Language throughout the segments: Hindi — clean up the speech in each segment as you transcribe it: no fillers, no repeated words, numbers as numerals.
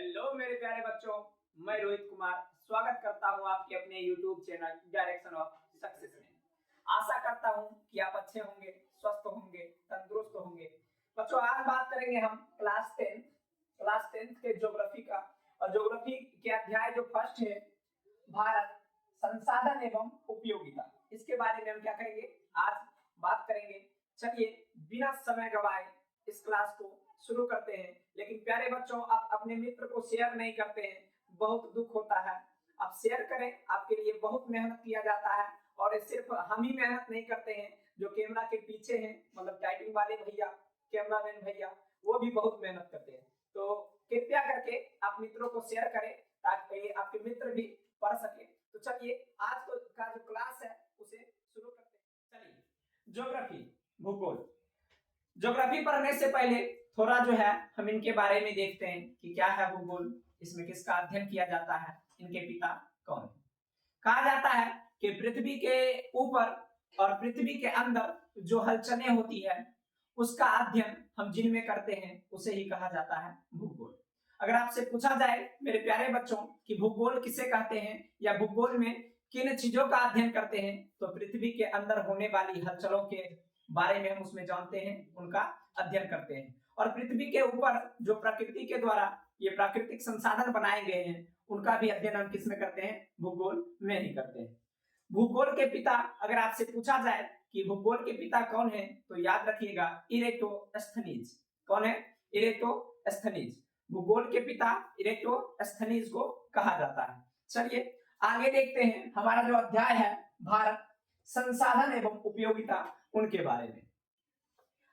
हेलो मेरे प्यारे बच्चों, मैं रोहित कुमार स्वागत करता हूं आपके अपने YouTube channel direction of success में। आशा करता हूं कि आप अच्छे होंगे, स्वस्थ होंगे, तंदुरुस्त होंगे। बच्चों, आज बात करेंगे हम क्लास 10 के ज्योग्राफी का। और ज्योग्राफी के अध्याय जो फर्स्ट है, भारत संसाधन एवं उपयोगिता, इसके बारे में हम क्या करेंगे, आज बात करेंगे। चलिए बिना समय गवाए इस क्लास को शुरू करते हैं। लेकिन प्यारे बच्चों, आप अपने मित्र को शेयर नहीं करते हैं, बहुत दुख होता है। आप शेयर करें, आपके लिए बहुत मेहनत किया जाता है। और सिर्फ हम ही मेहनत नहीं करते हैं, जो कैमरा के पीछे हैं, मतलब टाइपिंग वाले भैया, कैमरामैन भैया, वो भी बहुत मेहनत करते हैं। तो कृपया करके आप मित्रों को शेयर करें ताकि आपके मित्र भी पढ़ सके। तो चलिए आज का जो क्लास है उसे शुरू करते हैं। चलिए, ज्योग्राफी, भूगोल। ज्योग्राफी पढ़ने से पहले थोड़ा जो है हम इनके बारे में देखते हैं कि क्या है भूगोल, इसमें किसका अध्ययन किया जाता है, इनके पिता कौन है। कहा जाता है कि पृथ्वी के ऊपर और पृथ्वी के अंदर जो हलचलें होती है उसका अध्ययन हम जिनमें करते हैं उसे ही कहा जाता है भूगोल। अगर आपसे पूछा जाए मेरे प्यारे बच्चों कि भूगोल किसे कहते हैं या भूगोल में किन चीजों का अध्ययन करते हैं, तो पृथ्वी के अंदर होने वाली हलचलों के बारे में हम उसमें जानते हैं, उनका अध्ययन करते हैं। और पृथ्वी के ऊपर जो प्रकृति के द्वारा ये प्राकृतिक संसाधन बनाए गए हैं उनका भी अध्ययन हम किसमें करते हैं, भूगोल में ही करते हैं। भूगोल के पिता, अगर आपसे पूछा जाए कि भूगोल के पिता कौन है, तो याद रखिएगा इरेटोस्थनीज। कौन है? इरेटोस्थनीज। भूगोल के पिता इरेटोस्थनीज को कहा जाता है। चलिए आगे देखते हैं, हमारा जो अध्याय है भारत संसाधन एवं उपयोगिता, उनके बारे में।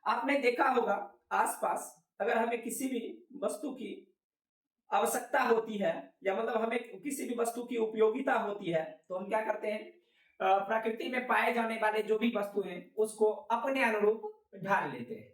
आपने देखा होगा आसपास अगर हमें किसी भी वस्तु की आवश्यकता होती है या मतलब हमें किसी भी वस्तु की उपयोगिता होती है तो हम क्या करते हैं, प्रकृति में पाए जाने वाले जो भी वस्तु हैं उसको अपने अनुरूप ढाल लेते हैं।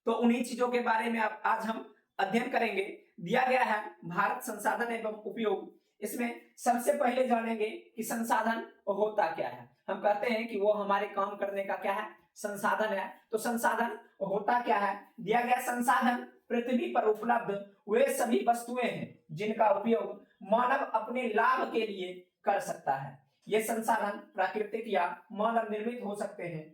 तो उन्हीं चीजों के बारे में आज हम अध्ययन करेंगे। दिया गया है भारत संसाधन एवं उपयोग। इसमें सबसे पहले जानेंगे कि संसाधन होता क्या है। हम कहते हैं कि वो हमारे काम करने का क्या है, संसाधन है। तो संसाधन होता क्या है? दिया गया संसाधन पृथ्वी पर उपलब्ध वे सभी वस्तुएं हैं जिनका उपयोग मानव अपने लाभ के लिए कर सकता है। ये संसाधन प्राकृतिक या मानव निर्मित हो सकते हैं।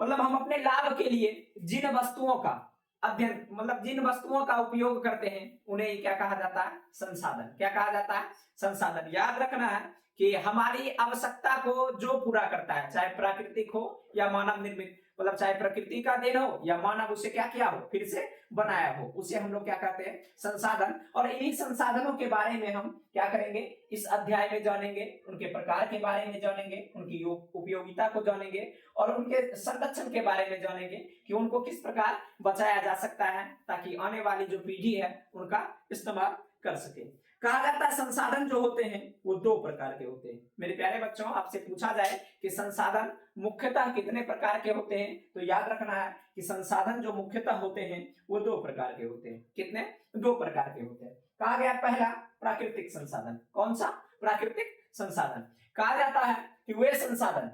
मतलब हम अपने लाभ के लिए जिन वस्तुओं का अध्ययन, मतलब जिन वस्तुओं का उपयोग करते हैं उन्हें क्या कहा जाता है, संसाधन। क्या कहा जाता है? संसाधन। याद रखना है कि हमारी आवश्यकता को जो पूरा करता है, चाहे प्राकृतिक हो या मानव निर्मित, मतलब चाहे प्रकृति का देन हो या मानव उसे क्या किया हो, फिर से बनाया हो, उसे हम लोग क्या कहते हैं, संसाधन। और इन्हीं संसाधनों के बारे में हम क्या करेंगे, इस अध्याय में जानेंगे। उनके प्रकार के बारे में जानेंगे, उनकी उपयोगिता को जानेंगे और उनके संरक्षण के बारे में जानेंगे कि उनको किस प्रकार बचाया जा सकता है ताकि आने वाली जो पीढ़ी है उनका इस्तेमाल कर सके। कहा जाता है संसाधन जो होते हैं वो दो प्रकार के होते हैं। मेरे प्यारे बच्चों, आपसे पूछा जाए कि संसाधन मुख्यतः कितने प्रकार के होते हैं, तो याद रखना है कि संसाधन जो मुख्यतः होते हैं वो दो प्रकार के होते हैं। कितने? दो प्रकार के होते हैं। कहा गया पहला प्राकृतिक संसाधन। कौन सा? प्राकृतिक संसाधन। कहा जाता है कि वे संसाधन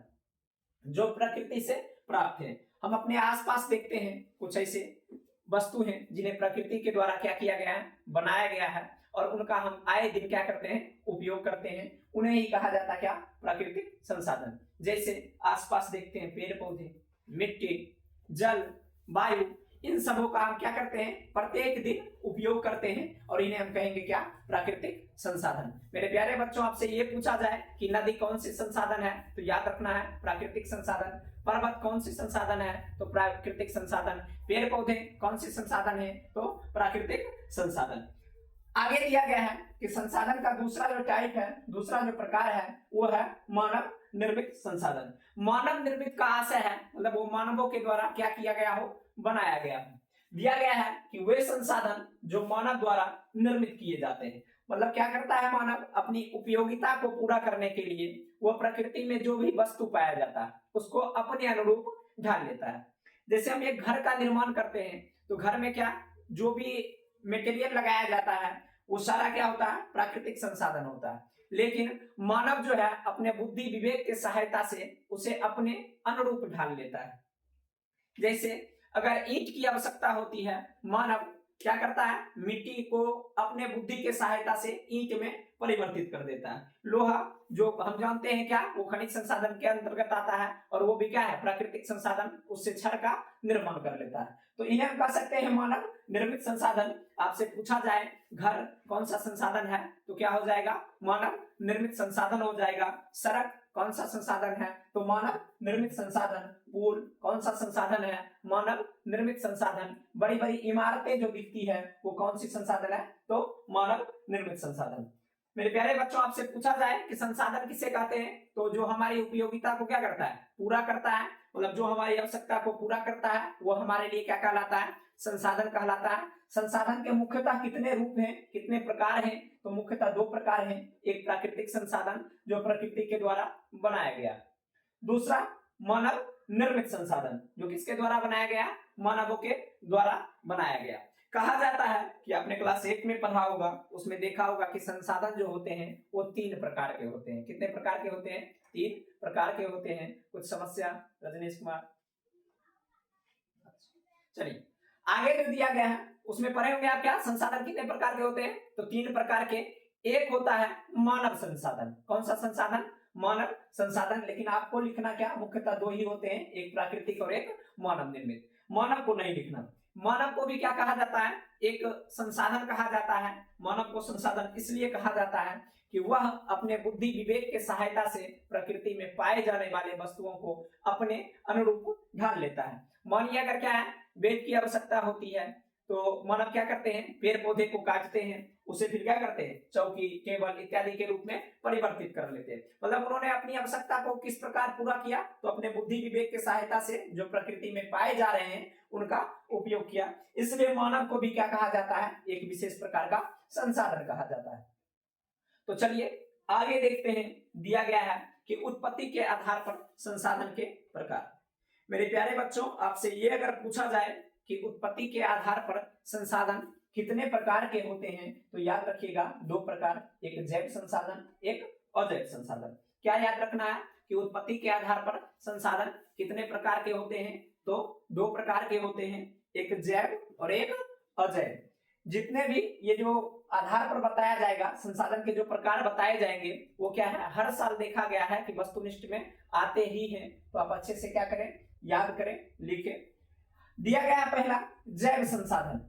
जो प्रकृति से प्राप्त है। हम अपने आसपास देखते हैं कुछ ऐसे वस्तु हैं जिन्हें प्रकृति के द्वारा क्या किया गया है, बनाया गया है, और उनका हम आए दिन क्या करते हैं, उपयोग करते हैं। उन्हें ही कहा जाता है क्या, प्राकृतिक संसाधन। जैसे आसपास देखते हैं पेड़ पौधे, मिट्टी, जल, वायु, इन सबों का हम क्या करते हैं, प्रत्येक दिन उपयोग करते हैं और इन्हें हम कहेंगे क्या, प्राकृतिक संसाधन। मेरे प्यारे बच्चों, आपसे ये पूछा जाए कि नदी कौन सी संसाधन है, तो याद रखना है प्राकृतिक संसाधन। पर्वत कौन सी संसाधन है, तो प्राकृतिक संसाधन। पेड़ पौधे कौन सी संसाधन है, तो प्राकृतिक संसाधन। आगे दिया गया है कि संसाधन का दूसरा जो टाइप है, दूसरा जो प्रकार है वो है मानव निर्मित संसाधन। मानव निर्मित का आशय है मतलब वो मानवों के द्वारा क्या किया गया हो, बनाया गया हो। दिया गया है कि वे संसाधन जो मानव द्वारा निर्मित किए जाते हैं। मतलब क्या करता है मानव, अपनी उपयोगिता को पूरा करने के लिए वो प्रकृति में जो भी वस्तु पाया जाता है उसको अपने अनुरूप ढाल लेता है। जैसे हम एक घर का निर्माण करते हैं तो घर में क्या, जो भी मटेरियल लगाया जाता है वो सारा क्या होता है, प्राकृतिक संसाधन होता है। लेकिन मानव जो है अपने बुद्धि विवेक के सहायता से उसे अपने अनुरूप ढाल लेता है। जैसे अगर ईंट की आवश्यकता होती है, मानव क्या करता है, मिट्टी को अपने बुद्धि के सहायता से ईंट में परिवर्तित कर देता है। लोहा जो हम जानते हैं क्या, वो खनिज संसाधन के अंतर्गत आता है और वो भी क्या है, प्राकृतिक संसाधन, उससे छड़ का निर्माण कर लेता है। तो इन्हें हम कह सकते हैं मानव निर्मित संसाधन। आपसे पूछा जाए घर कौन सा संसाधन है, तो क्या हो जाएगा, मानव निर्मित संसाधन हो जाएगा। सड़क कौन सा संसाधन है, तो मानव निर्मित संसाधन। पुल कौन सा संसाधन है, मानव निर्मित संसाधन। बड़ी बड़ी इमारतें जो दिखती है वो कौन सी संसाधन है, तो मानव निर्मित संसाधन। मेरे प्यारे बच्चों, आपसे पूछा जाए कि संसाधन किसे कहते हैं, तो जो हमारी उपयोगिता को क्या करता है, पूरा करता है, मतलब जो हमारी आवश्यकता को पूरा करता है वो हमारे लिए क्या कहलाता है, संसाधन कहलाता है। संसाधन के मुख्यतः कितने रूप हैं, कितने प्रकार हैं, तो मुख्यतः दो प्रकार हैं। एक प्राकृतिक संसाधन जो प्रकृति के द्वारा बनाया गया, दूसरा मानव निर्मित संसाधन जो किसके द्वारा बनाया गया, मानवों के द्वारा बनाया गया। कहा जाता है कि आपने क्लास 1 में पढ़ा होगा, उसमें देखा होगा कि संसाधन जो होते हैं वो 3 प्रकार के होते हैं। कितने प्रकार के होते हैं, 3 प्रकार के होते हैं। कुछ समस्या रजनीश कुमार, चलिए आगे जो दिया गया है उसमें पढ़े होंगे आप, क्या संसाधन कितने प्रकार के होते हैं, तो 3 प्रकार के। एक होता है मानव संसाधन। कौन सा संसाधन, मानव संसाधन। लेकिन आपको लिखना क्या, मुख्यतः 2 ही होते हैं, एक प्राकृतिक और एक मानव निर्मित। मानव को नहीं लिखना। मानव को भी क्या कहा जाता है, एक संसाधन कहा जाता है। मानव को संसाधन इसलिए कहा जाता है कि वह अपने बुद्धि विवेक के सहायता से प्रकृति में पाए जाने वाले वस्तुओं को अपने अनुरूप ढाल लेता है। मानिए अगर क्या है, बेड की आवश्यकता होती है तो मानव क्या करते हैं, पेड़ पौधे को काटते हैं, उसे फिर क्या करते हैं, चौकी टेबल इत्यादि के रूप में परिवर्तित कर लेते हैं। मतलब उन्होंने अपनी आवश्यकता को किस प्रकार पूरा किया, तो अपने बुद्धि विवेक के सहायता से जो प्रकृति में पाए जा रहे हैं उनका उपयोग किया। इसलिए मानव को भी क्या कहा जाता है, एक विशेष प्रकार का संसाधन कहा जाता है। तो चलिए आगे देखते हैं, दिया गया है कि उत्पत्ति के आधार पर संसाधन के प्रकार। मेरे प्यारे बच्चों, आपसे ये अगर पूछा जाए कि उत्पत्ति के आधार पर संसाधन कितने प्रकार के होते हैं, तो याद रखिएगा 2 प्रकार, एक जैव संसाधन, एक अजैव संसाधन। क्या याद रखना है कि उत्पत्ति के आधार पर संसाधन कितने प्रकार के होते हैं, तो 2 प्रकार के होते हैं, एक जैव और एक अजैव। जितने भी ये जो आधार पर बताया जाएगा, संसाधन के जो प्रकार बताए जाएंगे वो क्या है, हर साल देखा गया है कि वस्तुनिष्ठ में आते ही हैं। तो आप अच्छे से क्या करें, याद करें, लिखें। दिया गया है पहला जैव संसाधन।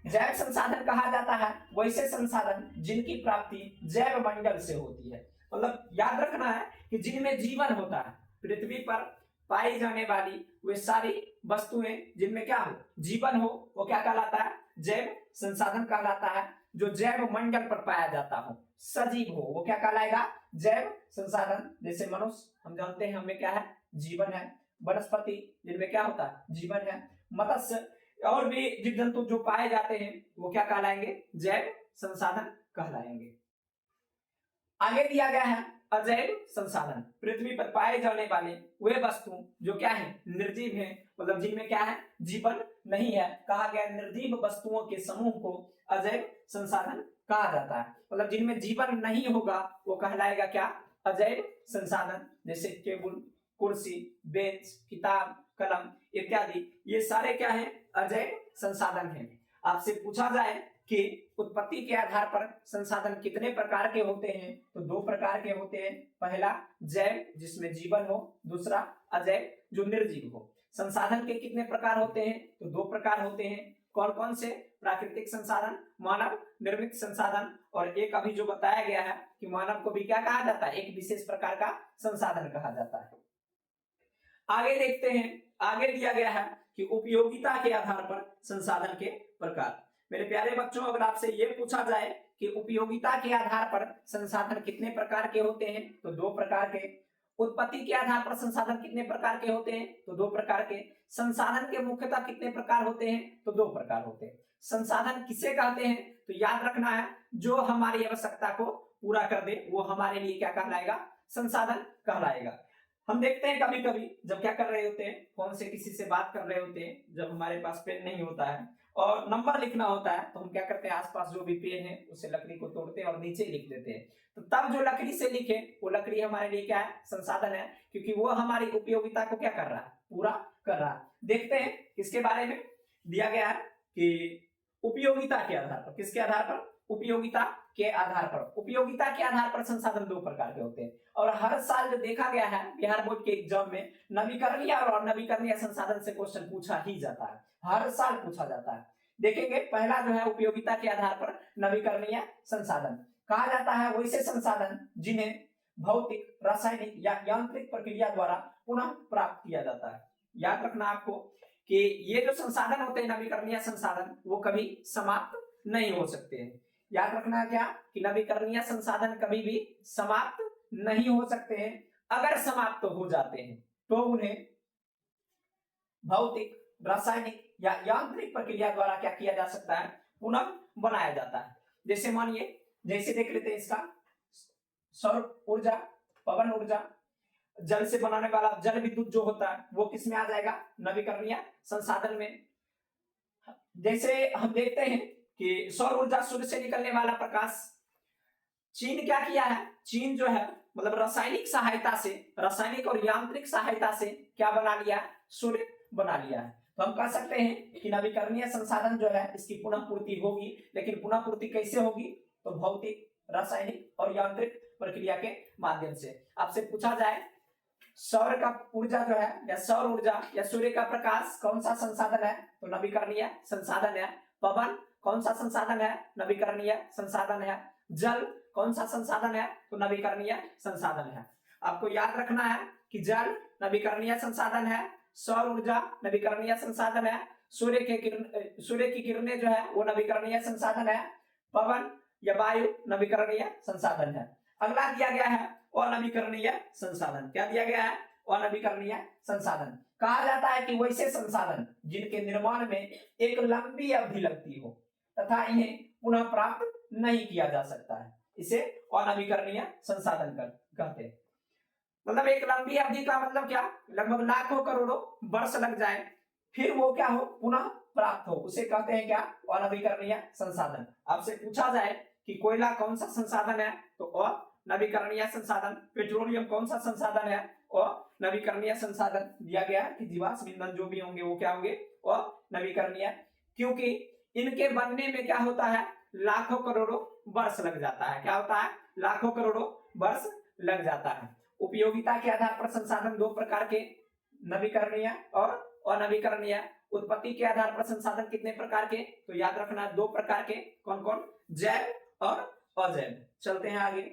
जैव संसाधन कहा जाता है वैसे संसाधन जिनकी प्राप्ति जैव मंडल से होती है। मतलब याद रखना है कि जिनमें जीवन होता है, पृथ्वी पर पाई जाने वाली वे सारी वस्तुएं जिनमें क्या हो, जीवन हो, वो क्या कहलाता है, जैव संसाधन कहलाता है। जो जैव मंडल पर पाया जाता हो, सजीव हो, वो क्या कहलाएगा, जैव संसाधन। जैसे मनुष्य, हम जानते हैं हमें क्या है, जीवन है। वनस्पति जिनमें क्या होता है, जीवन है। मत्स्य और भी जीव जंतु जो पाए जाते हैं वो क्या कहलाएंगे, जैव संसाधन कहलाएंगे। आगे दिया गया है अजैव संसाधन। पृथ्वी पर पाए जाने वाले वे वस्तु जो क्या है, निर्जीव है, मतलब जिनमें क्या है, जीवन नहीं है। कहा गया निर्जीव वस्तुओं के समूह को अजैव संसाधन कहा जाता है। मतलब जिनमें जीवन नहीं होगा वो कहलाएगा क्या, अजैव संसाधन। जैसे टेबल, कुर्सी, बेंच, किताब, कलम इत्यादि, ये सारे क्या है, अजैव संसाधन है। आपसे पूछा जाए कि उत्पत्ति के आधार पर संसाधन कितने प्रकार के होते हैं, तो 2 प्रकार के होते हैं। पहला जैव जिसमें जीवन हो, दूसरा अजैव जो निर्जीव हो। संसाधन के कितने प्रकार होते हैं, तो 2 प्रकार होते हैं। कौन कौन से, प्राकृतिक संसाधन, मानव निर्मित संसाधन, और एक अभी जो बताया गया है कि मानव को भी क्या कहा जाता है, एक विशेष प्रकार का संसाधन कहा जाता है। आगे देखते हैं, आगे दिया गया है कि उपयोगिता के आधार पर संसाधन के प्रकार। मेरे प्यारे बच्चों, अगर आपसे ये पूछा जाए कि उपयोगिता के आधार पर संसाधन कितने प्रकार के होते हैं, तो 2 प्रकार के। उत्पत्ति के आधार पर संसाधन कितने प्रकार के होते हैं, तो 2 प्रकार के। संसाधन के मुख्यतः कितने प्रकार होते हैं, तो 2 प्रकार होते हैं। संसाधन किसे कहते हैं, तो याद रखना है जो हमारी आवश्यकता को पूरा कर दे वो हमारे लिए क्या कहलाएगा, संसाधन कहलाएगा। हम देखते हैं कभी कभी जब क्या कर रहे होते हैं, फोन से किसी से बात कर रहे होते हैं, जब हमारे पास पेन नहीं होता है और नंबर लिखना होता है, तो हम क्या करते हैं, आसपास जो भी पेन है उससे लकड़ी को तोड़ते हैं और नीचे लिख देते हैं। तो तब जो लकड़ी से लिखे वो लकड़ी हमारे लिए क्या है, संसाधन है, क्योंकि वो हमारी उपयोगिता को क्या कर रहा है, पूरा कर रहा है। देखते हैं किसके बारे में दिया गया है कि उपयोगिता के आधार पर। किसके आधार पर? उपयोगिता के आधार पर। उपयोगिता के आधार पर संसाधन दो प्रकार के होते हैं और हर साल जो देखा गया है बिहार बोर्ड के एग्जाम में नवीकरणीय और अनवीकरणीय संसाधन से क्वेश्चन पूछा ही जाता है, हर साल पूछा जाता है। देखेंगे पहला जो है उपयोगिता के आधार पर नवीकरणीय संसाधन कहा जाता है वैसे संसाधन जिन्हें भौतिक, रासायनिक या यांत्रिक प्रक्रिया द्वारा पुनः प्राप्त किया जाता है। याद रखना आपको कि ये जो संसाधन होते हैं नवीकरणीय संसाधन वो कभी समाप्त नहीं हो सकते हैं। याद रखना क्या कि नवीकरणीय संसाधन कभी भी समाप्त नहीं हो सकते हैं। अगर समाप्त हो जाते हैं तो उन्हें भौतिक, रासायनिक या यांत्रिक प्रक्रिया द्वारा क्या किया जा सकता है? पुनः बनाया जाता है। जैसे मानिए, जैसे देख लेते हैं इसका सौर ऊर्जा, पवन ऊर्जा, जल से बनाने वाला जल विद्युत जो होता है वो किस में आ जाएगा? नवीकरणीय संसाधन में। जैसे हम देखते हैं कि सौर ऊर्जा, सूर्य से निकलने वाला प्रकाश, चीन क्या किया है? चीन जो है मतलब रासायनिक सहायता से, रासायनिक और यांत्रिक सहायता से क्या बना लिया? सूर्य बना लिया है। तो हम कह सकते हैं कि नवीकरणीय संसाधन जो है इसकी पुनः पूर्ति होगी, लेकिन पुनः पूर्ति कैसे होगी? तो भौतिक, रासायनिक और यांत्रिक प्रक्रिया के माध्यम से। आपसे पूछा जाए सौर का ऊर्जा जो है या सौर ऊर्जा या सूर्य का प्रकाश कौन सा संसाधन है? तो नवीकरणीय संसाधन है। पवन कौन सा संसाधन है? नवीकरणीय संसाधन है। जल कौन सा संसाधन है? तो नवीकरणीय संसाधन है। आपको याद रखना है कि जल नवीकरणीय संसाधन है, सौर ऊर्जा नवीकरणीय संसाधन है, सूर्य की किरणें जो है वो नवीकरणीय संसाधन है, पवन या वायु नवीकरणीय संसाधन है। अगला दिया गया है अनवीकरणीय संसाधन। क्या दिया गया है? अनवीकरणीय संसाधन। कहा जाता है कि वैसे संसाधन जिनके निर्माण में एक लंबी अवधि लगती हो तथा इन्हें पुनः प्राप्त नहीं किया जा सकता है, इसे अनवीकरणीय संसाधन कहते हैं। मतलब एक लंबी अवधि का मतलब क्या? लगभग लाखों करोड़ों वर्ष लग जाए फिर वो क्या हो? पुनः प्राप्त हो, उसे कहते हैं क्या? अनवीकरणीय संसाधन। आपसे पूछा जाए कि कोयला कौन सा संसाधन है? तो नवीकरणीय संसाधन। पेट्रोलियम कौन सा संसाधन है? और नवीकरणीय संसाधन। दिया गया है कि जीवाश्म ईंधन जो भी होंगे वो क्या होंगे? और नवीकरणीय, क्योंकि इनके बनने में क्या होता है? लाखों करोड़ों वर्ष लग जाता है। क्या होता है? लाखों करोड़ों वर्ष लग जाता है। उपयोगिता के आधार पर संसाधन दो प्रकार के, नवीकरणीय और अनवीकरणीय। उत्पत्ति के आधार पर संसाधन कितने प्रकार के? तो याद रखना दो प्रकार के। कौन कौन? जैव और अजैव। चलते हैं आगे।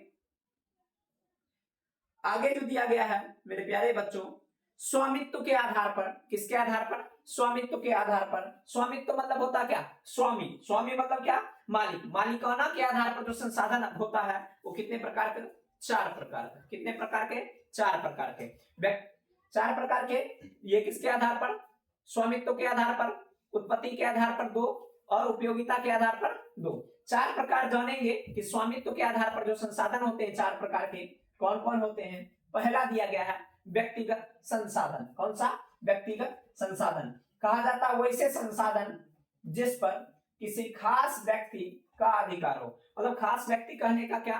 आगे जो दिया गया है मेरे प्यारे बच्चों, स्वामित्व के आधार पर। किसके आधार पर? स्वामित्व के आधार पर। स्वामित्व मतलब होता क्या? स्वामी। स्वामी मतलब क्या? मालिक। मालिकाना के आधार पर जो संसाधन होता है वो कितने प्रकार के? चार प्रकार के। कितने प्रकार के? चार प्रकार के। चार प्रकार के। ये किसके आधार पर? स्वामित्व के आधार पर, उत्पत्ति के आधार पर दो और उपयोगिता के आधार पर दो। चार प्रकार जानेंगे कि स्वामित्व के आधार पर जो संसाधन होते हैं चार प्रकार के कौन कौन होते हैं। पहला दिया गया है व्यक्तिगत संसाधन। कौन सा? व्यक्तिगत संसाधन। कहा जाता है वैसे संसाधन जिस पर किसी खास व्यक्ति का अधिकार हो। मतलब खास व्यक्ति कहने का क्या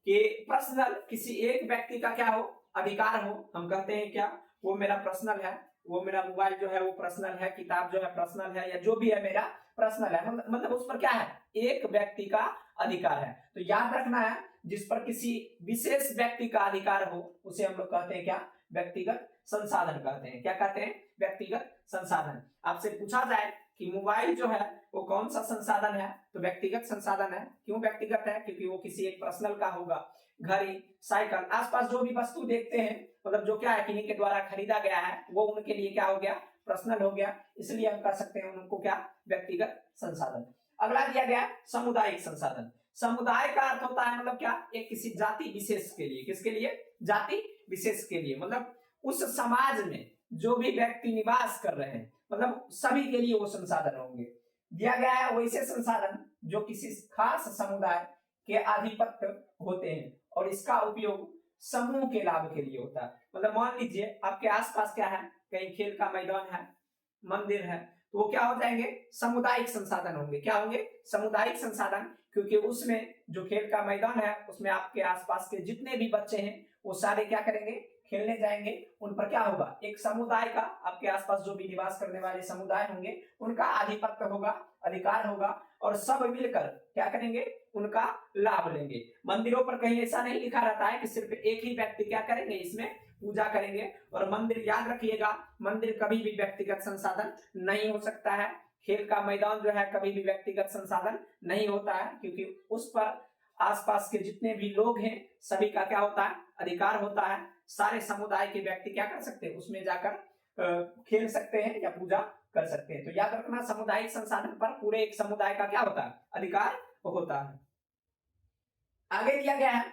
कि पर्सनल, किसी एक व्यक्ति का क्या हो? अधिकार हो। हम कहते हैं क्या? वो मेरा पर्सनल है, वो मेरा मोबाइल जो है वो पर्सनल है, किताब जो है पर्सनल है, या जो भी है मेरा पर्सनल है। मतलब उस पर क्या है? एक व्यक्ति का अधिकार है। तो याद रखना है जिस पर किसी विशेष व्यक्ति का अधिकार हो उसे हम लोग कहते हैं क्या? व्यक्तिगत संसाधन कहते हैं। क्या कहते हैं? व्यक्तिगत संसाधन। आपसे पूछा जाए कि मोबाइल जो है वो कौन सा संसाधन है? तो व्यक्तिगत संसाधन है। क्यों व्यक्तिगत है? क्योंकि वो किसी एक पर्सनल का होगा। घड़ी, साइकिल, आसपास जो भी वस्तु देखते हैं मतलब जो क्या है किन्हीं के द्वारा खरीदा गया है वो उनके लिए क्या हो गया? पर्सनल हो गया। इसलिए हम कह सकते हैं उनको क्या? व्यक्तिगत संसाधन। अगला दिया गया सामुदायिक संसाधन। समुदाय का अर्थ होता है मतलब क्या? एक किसी जाति विशेष के लिए। किसके लिए? जाति विशेष के लिए। मतलब उस समाज में जो भी व्यक्ति निवास कर रहे हैं मतलब सभी के लिए वो संसाधन होंगे। दिया गया है वैसे संसाधन जो किसी खास समुदाय के आधिपत्य होते हैं और इसका उपयोग समूह के लाभ के लिए होता है। मतलब मान लीजिए आपके आसपास क्या है? कहीं खेल का मैदान है, मंदिर है, तो वो क्या हो जाएंगे? सामुदायिक संसाधन होंगे। क्या होंगे? सामुदायिक संसाधन। क्योंकि उसमें जो खेल का मैदान है उसमें आपके आसपास के जितने भी बच्चे हैं वो सारे क्या करेंगे? खेलने जाएंगे उन पर क्या होगा, एक समुदाय का, आपके आसपास जो भी निवास करने वाले समुदाय होंगे उनका आधिपत्य होगा, अधिकार होगा, और सब मिलकर क्या करेंगे, उनका लाभ लेंगे। मंदिरों पर कहीं ऐसा नहीं लिखा रहता है कि सिर्फ एक ही व्यक्ति क्या करेंगे, इसमें पूजा करेंगे। और मंदिर, याद रखिएगा, मंदिर कभी भी व्यक्तिगत संसाधन नहीं हो सकता है। खेल का मैदान जो है कभी भी व्यक्तिगत संसाधन नहीं होता है, क्योंकि उस पर आसपास के जितने भी लोग हैं सभी का क्या होता है, अधिकार होता है। सारे समुदाय के व्यक्ति क्या कर सकते हैं, उसमें जाकर खेल सकते हैं या पूजा कर सकते हैं। तो याद रखना, सामुदायिक संसाधन पर पूरे एक समुदाय का क्या होता है, अधिकार होता है। आगे दिया गया है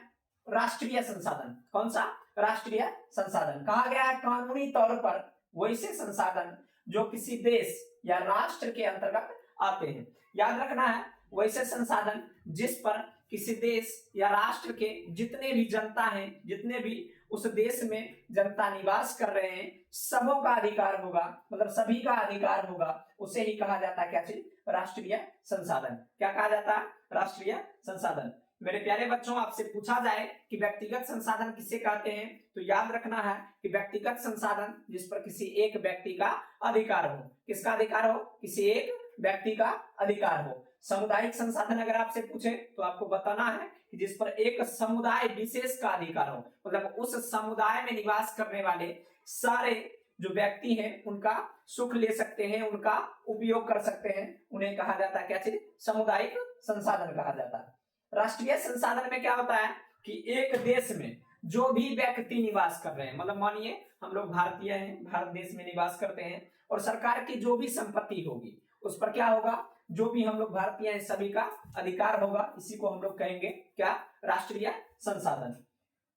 राष्ट्रीय संसाधन। कौन सा, राष्ट्रीय संसाधन। कहा गया है कानूनी तौर पर वैसे संसाधन जो किसी देश या राष्ट्र के अंतर्गत आते हैं। याद रखना है, वैसे संसाधन जिस पर किसी देश या राष्ट्र के जितने भी जनता हैं, जितने भी उस देश में जनता निवास कर रहे हैं, सबों का अधिकार होगा, मतलब सभी का अधिकार होगा, उसे ही कहा जाता है क्या चीज, राष्ट्रीय संसाधन। क्या कहा जाता है, राष्ट्रीय संसाधन। मेरे प्यारे बच्चों, आपसे पूछा जाए कि व्यक्तिगत संसाधन किसे कहते हैं, तो याद रखना है कि व्यक्तिगत संसाधन जिस पर किसी एक व्यक्ति का अधिकार हो। किसका अधिकार हो, किसी एक व्यक्ति का अधिकार हो। सामुदायिक संसाधन अगर आपसे पूछे तो आपको बताना है कि जिस पर एक समुदाय विशेष का अधिकार हो, मतलब उस समुदाय में निवास करने वाले सारे जो व्यक्ति हैं उनका सुख ले सकते हैं, उनका उपयोग कर सकते हैं, उन्हें कहा जाता है क्या चीज, सामुदायिक संसाधन कहा जाता है। राष्ट्रीय संसाधन में क्या होता है कि एक देश में जो भी व्यक्ति निवास कर रहे हैं, मतलब मानिए हम लोग भारतीय हैं, भारत देश में निवास करते हैं, और सरकार की जो भी संपत्ति होगी उस पर क्या होगा, जो भी हम लोग भारतीय हैं सभी का अधिकार होगा। इसी को हम लोग कहेंगे क्या, राष्ट्रीय संसाधन।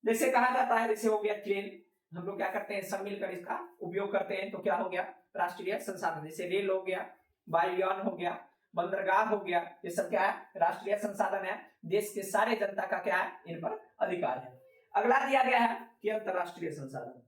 जैसे कहा जाता है, जैसे हो गया ट्रेन, हम लोग क्या करते हैं, सब मिलकर इसका उपयोग करते हैं, तो क्या हो गया, राष्ट्रीय संसाधन। जैसे रेल हो गया, वायुयान हो गया, बंदरगाह हो गया, ये सब क्या है, राष्ट्रीय संसाधन है। देश के सारे जनता का क्या है, इन पर अधिकार है। अगला दिया गया है कि अंतरराष्ट्रीय संसाधन।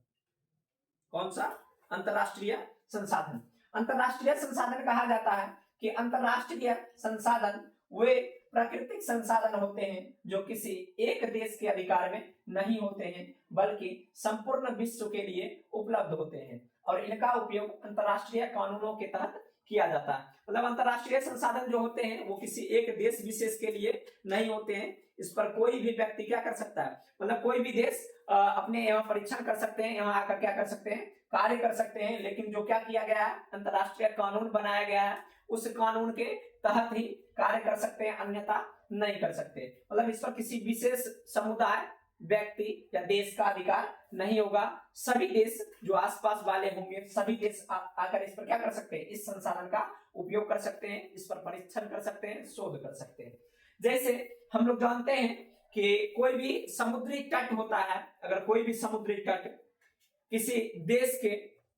कौन सा, अंतरराष्ट्रीय संसाधन। अंतरराष्ट्रीय संसाधन कहा जाता है कि अंतरराष्ट्रीय संसाधन वे प्राकृतिक संसाधन होते हैं जो किसी एक देश के अधिकार में नहीं होते हैं, बल्कि संपूर्ण विश्व के लिए उपलब्ध होते हैं, और इनका उपयोग अंतरराष्ट्रीय कानूनों के तहत किया जाता है। मतलब अंतरराष्ट्रीय संसाधन जो होते हैं वो किसी एक देश विशेष के लिए नहीं होते हैं। इस पर कोई भी व्यक्ति क्या कर सकता है, मतलब कोई भी देश अपने यहाँ परीक्षण कर सकते हैं, यहाँ आकर क्या कर सकते हैं, कार्य कर सकते हैं। लेकिन जो क्या किया गया है, अंतरराष्ट्रीय कानून बनाया गया है, उस कानून के तहत ही कार्य कर सकते हैं, अन्यथा नहीं कर सकते। मतलब इस पर किसी विशेष समुदाय, व्यक्ति या देश का अधिकार नहीं होगा। सभी देश जो आसपास वाले होंगे, सभी देश आकर इस पर क्या कर सकते हैं, इस संसाधन का उपयोग कर सकते हैं, इस पर परीक्षण कर सकते हैं, शोध कर सकते हैं। जैसे हम लोग जानते हैं कि कोई भी समुद्री तट होता है, अगर कोई भी समुद्री तट किसी देश के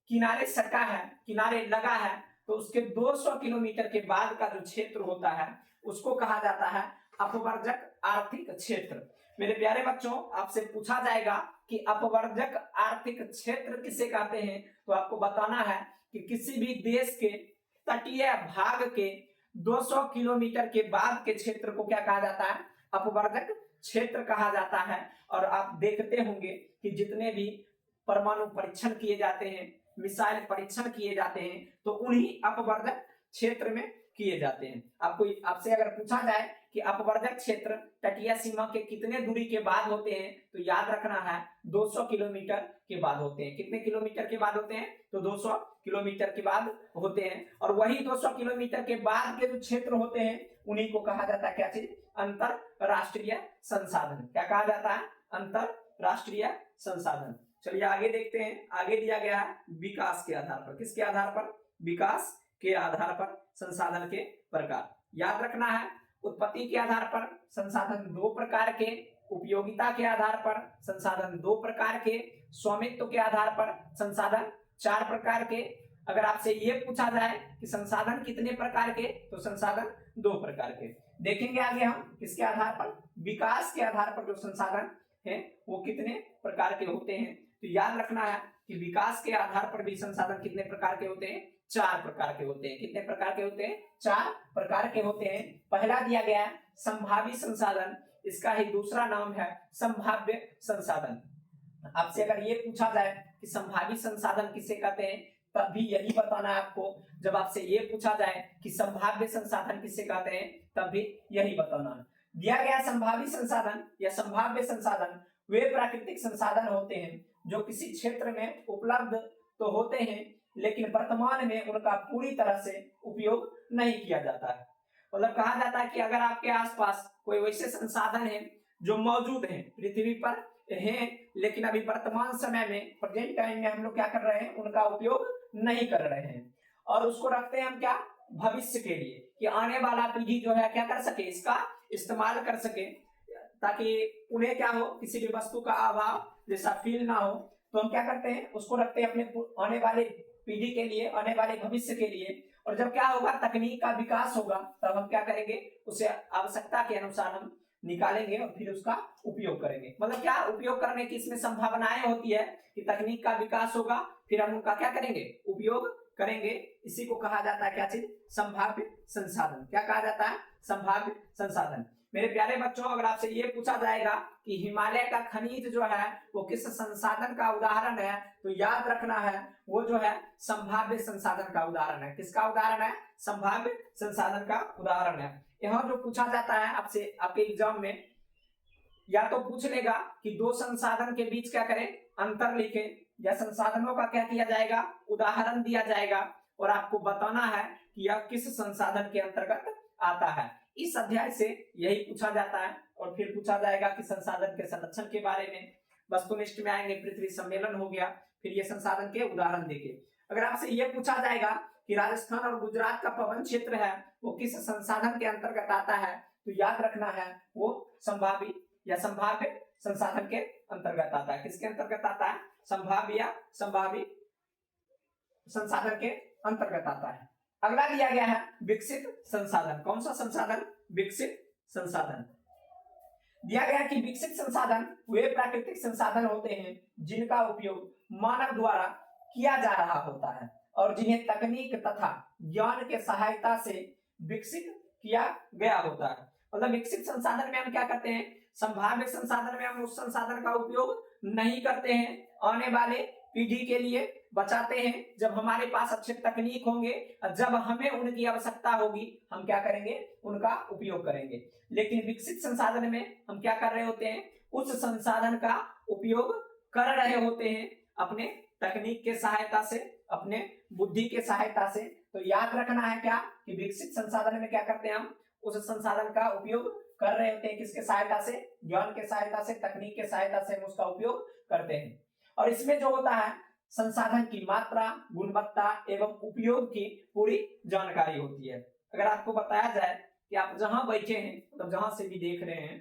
किनारे सटा है, किनारे लगा है, तो उसके 200 किलोमीटर के बाद का जो क्षेत्र होता है उसको कहा जाता है अपवर्जक आर्थिक क्षेत्र। मेरे प्यारे बच्चों, आपसे पूछा जाएगा कि अपवर्जक आर्थिक क्षेत्र किसे कहते हैं, तो आपको बताना है कि किसी भी देश के तटीय भाग के 200 किलोमीटर के बाद के क्षेत्र को क्या कहा जाता है, अपवर्जक क्षेत्र कहा जाता है। और आप देखते होंगे कि जितने भी परमाणु परीक्षण किए जाते हैं, मिसाइल परीक्षण किए जाते हैं, तो उन्हीं अपवर्जक क्षेत्र में किए जाते हैं। आपसे अगर पूछा जाए कि अपवर्जक क्षेत्र तटीय सीमा के कितने दूरी के बाद होते हैं, तो याद रखना है 200 किलोमीटर के बाद होते हैं। कितने किलोमीटर के बाद होते हैं, तो 200 किलोमीटर के बाद होते हैं। और वही 200 किलोमीटर के बाद के जो क्षेत्र होते हैं उन्हीं को कहा जाता है क्या चीज, अंतरराष्ट्रीय संसाधन। क्या कहा जाता है, अंतरराष्ट्रीय संसाधन। चलिए आगे देखते हैं। आगे दिया गया है विकास के आधार पर। किसके आधार पर, विकास के आधार पर संसाधन के प्रकार। याद रखना है, उत्पत्ति के आधार पर संसाधन 2 प्रकार के, उपयोगिता के आधार पर संसाधन 2 प्रकार के, स्वामित्व के आधार पर संसाधन 4 प्रकार के। अगर आपसे ये पूछा जाए कि संसाधन कितने प्रकार के, तो संसाधन 2 प्रकार के। देखेंगे आगे हम किसके आधार पर, विकास के आधार पर जो संसाधन है वो कितने प्रकार के होते हैं। तो याद रखना है कि विकास के आधार पर भी संसाधन कितने प्रकार के होते हैं, 4 प्रकार के होते हैं। कितने प्रकार के होते हैं, 4 प्रकार के होते हैं। पहला दिया गया संभावी संसाधन, इसका ही दूसरा नाम है संभाव्य संसाधन। आपसे अगर ये पूछा जाए कि संभावित संसाधन किसे कहते हैं, तब भी यही बताना है आपको। जब आपसे ये पूछा जाए कि संभाव्य संसाधन किसे कहते हैं, तब भी यही बताना है। दिया गया संभावित संसाधन या संभाव्य संसाधन वे प्राकृतिक संसाधन होते हैं जो किसी क्षेत्र में उपलब्ध तो होते हैं, लेकिन वर्तमान में उनका पूरी तरह से उपयोग नहीं किया जाता है। मतलब कहा जाता है कि अगर आपके आसपास कोई वैसे संसाधन है जो मौजूद हैं, पृथ्वी पर हैं, लेकिन अभी वर्तमान समय में, प्रेजेंट टाइम में हम लोग क्या कर रहे हैं, उनका उपयोग नहीं कर रहे हैं, और उसको रखते हैं हम क्या, भविष्य के लिए, कि आने वाला पीढ़ी जो है क्या कर सके, इसका इस्तेमाल कर सके, ताकि उन्हें क्या हो, किसी भी वस्तु का अभाव जैसा फील ना हो। तो हम क्या करते हैं, उसको रखते हैं अपने आने वाले पीढ़ी के लिए, आने वाले भविष्य के लिए। और जब क्या होगा, तकनीक का विकास होगा, तब हम क्या करेंगे, उसे आवश्यकता के अनुसार हम निकालेंगे और फिर उसका उपयोग करेंगे। मतलब क्या उपयोग करने की इसमें संभावनाएं होती है कि तकनीक का विकास होगा, फिर हम उनका क्या करेंगे, उपयोग करेंगे। इसी को कहा जाता है क्या चीज, संभाव्य संसाधन। क्या कहा जाता है, संभाव्य संसाधन। मेरे प्यारे बच्चों, अगर आपसे ये पूछा जाएगा कि हिमालय का खनिज जो है वो किस संसाधन का उदाहरण है, तो याद रखना है वो जो है संभाव्य संसाधन का उदाहरण है। किसका उदाहरण है, संभाव्य संसाधन का उदाहरण है। यहाँ जो पूछा जाता है आपसे, आपके एग्जाम में या तो पूछ लेगा कि दो संसाधन के बीच क्या करें, अंतर लिखें, या संसाधनों का क्या किया जाएगा, उदाहरण दिया जाएगा, और आपको बताना है कि यह किस संसाधन के अंतर्गत आता है। इस अध्याय से यही पूछा जाता है। और फिर पूछा जाएगा कि संसाधन के संरक्षण के बारे में, वस्तुनिष्ठ में आएंगे, पृथ्वी सम्मेलन हो गया, फिर ये संसाधन के उदाहरण देके। अगर आपसे ये पूछा जाएगा कि राजस्थान और गुजरात का पवन क्षेत्र है वो किस संसाधन के अंतर्गत आता है, तो याद रखना है वो संभावी या संभाव्य संसाधन के अंतर्गत आता है। किसके अंतर्गत आता है, संभाव्य या संभावी संसाधन के अंतर्गत आता है। अगला दिया गया है विकसित संसाधन। कौन सा संसाधन, विकसित संसाधन। दिया गया कि विकसित संसाधन वे प्राकृतिक संसाधन होते हैं जिनका उपयोग मानव द्वारा किया जा रहा होता है और जिन्हें तकनीक तथा ज्ञान के सहायता से विकसित किया गया होता है। मतलब विकसित संसाधन में हम क्या करते हैं, संभाव्य संसाधन में हम उस संसाधन का उपयोग नहीं करते हैं, आने वाले पीढ़ी के लिए बचाते हैं। जब हमारे पास अच्छे तकनीक होंगे, जब हमें उनकी आवश्यकता होगी, हम क्या करेंगे, उनका उपयोग करेंगे। लेकिन विकसित संसाधन में हम क्या कर रहे होते हैं, उस संसाधन का उपयोग कर रहे होते हैं अपने तकनीक के सहायता से, अपने बुद्धि के सहायता से। तो याद रखना है क्या, कि विकसित संसाधन में क्या करते हैं, हम उस संसाधन का उपयोग कर रहे होते हैं, किसके सहायता से, ज्ञान के सहायता से, तकनीक के सहायता से हम उसका उपयोग करते हैं। और इसमें जो होता है, संसाधन की मात्रा, गुणवत्ता एवं उपयोग की पूरी जानकारी होती है। अगर आपको बताया जाए कि आप जहां बैठे हैं, मतलब जहां से भी देख रहे हैं,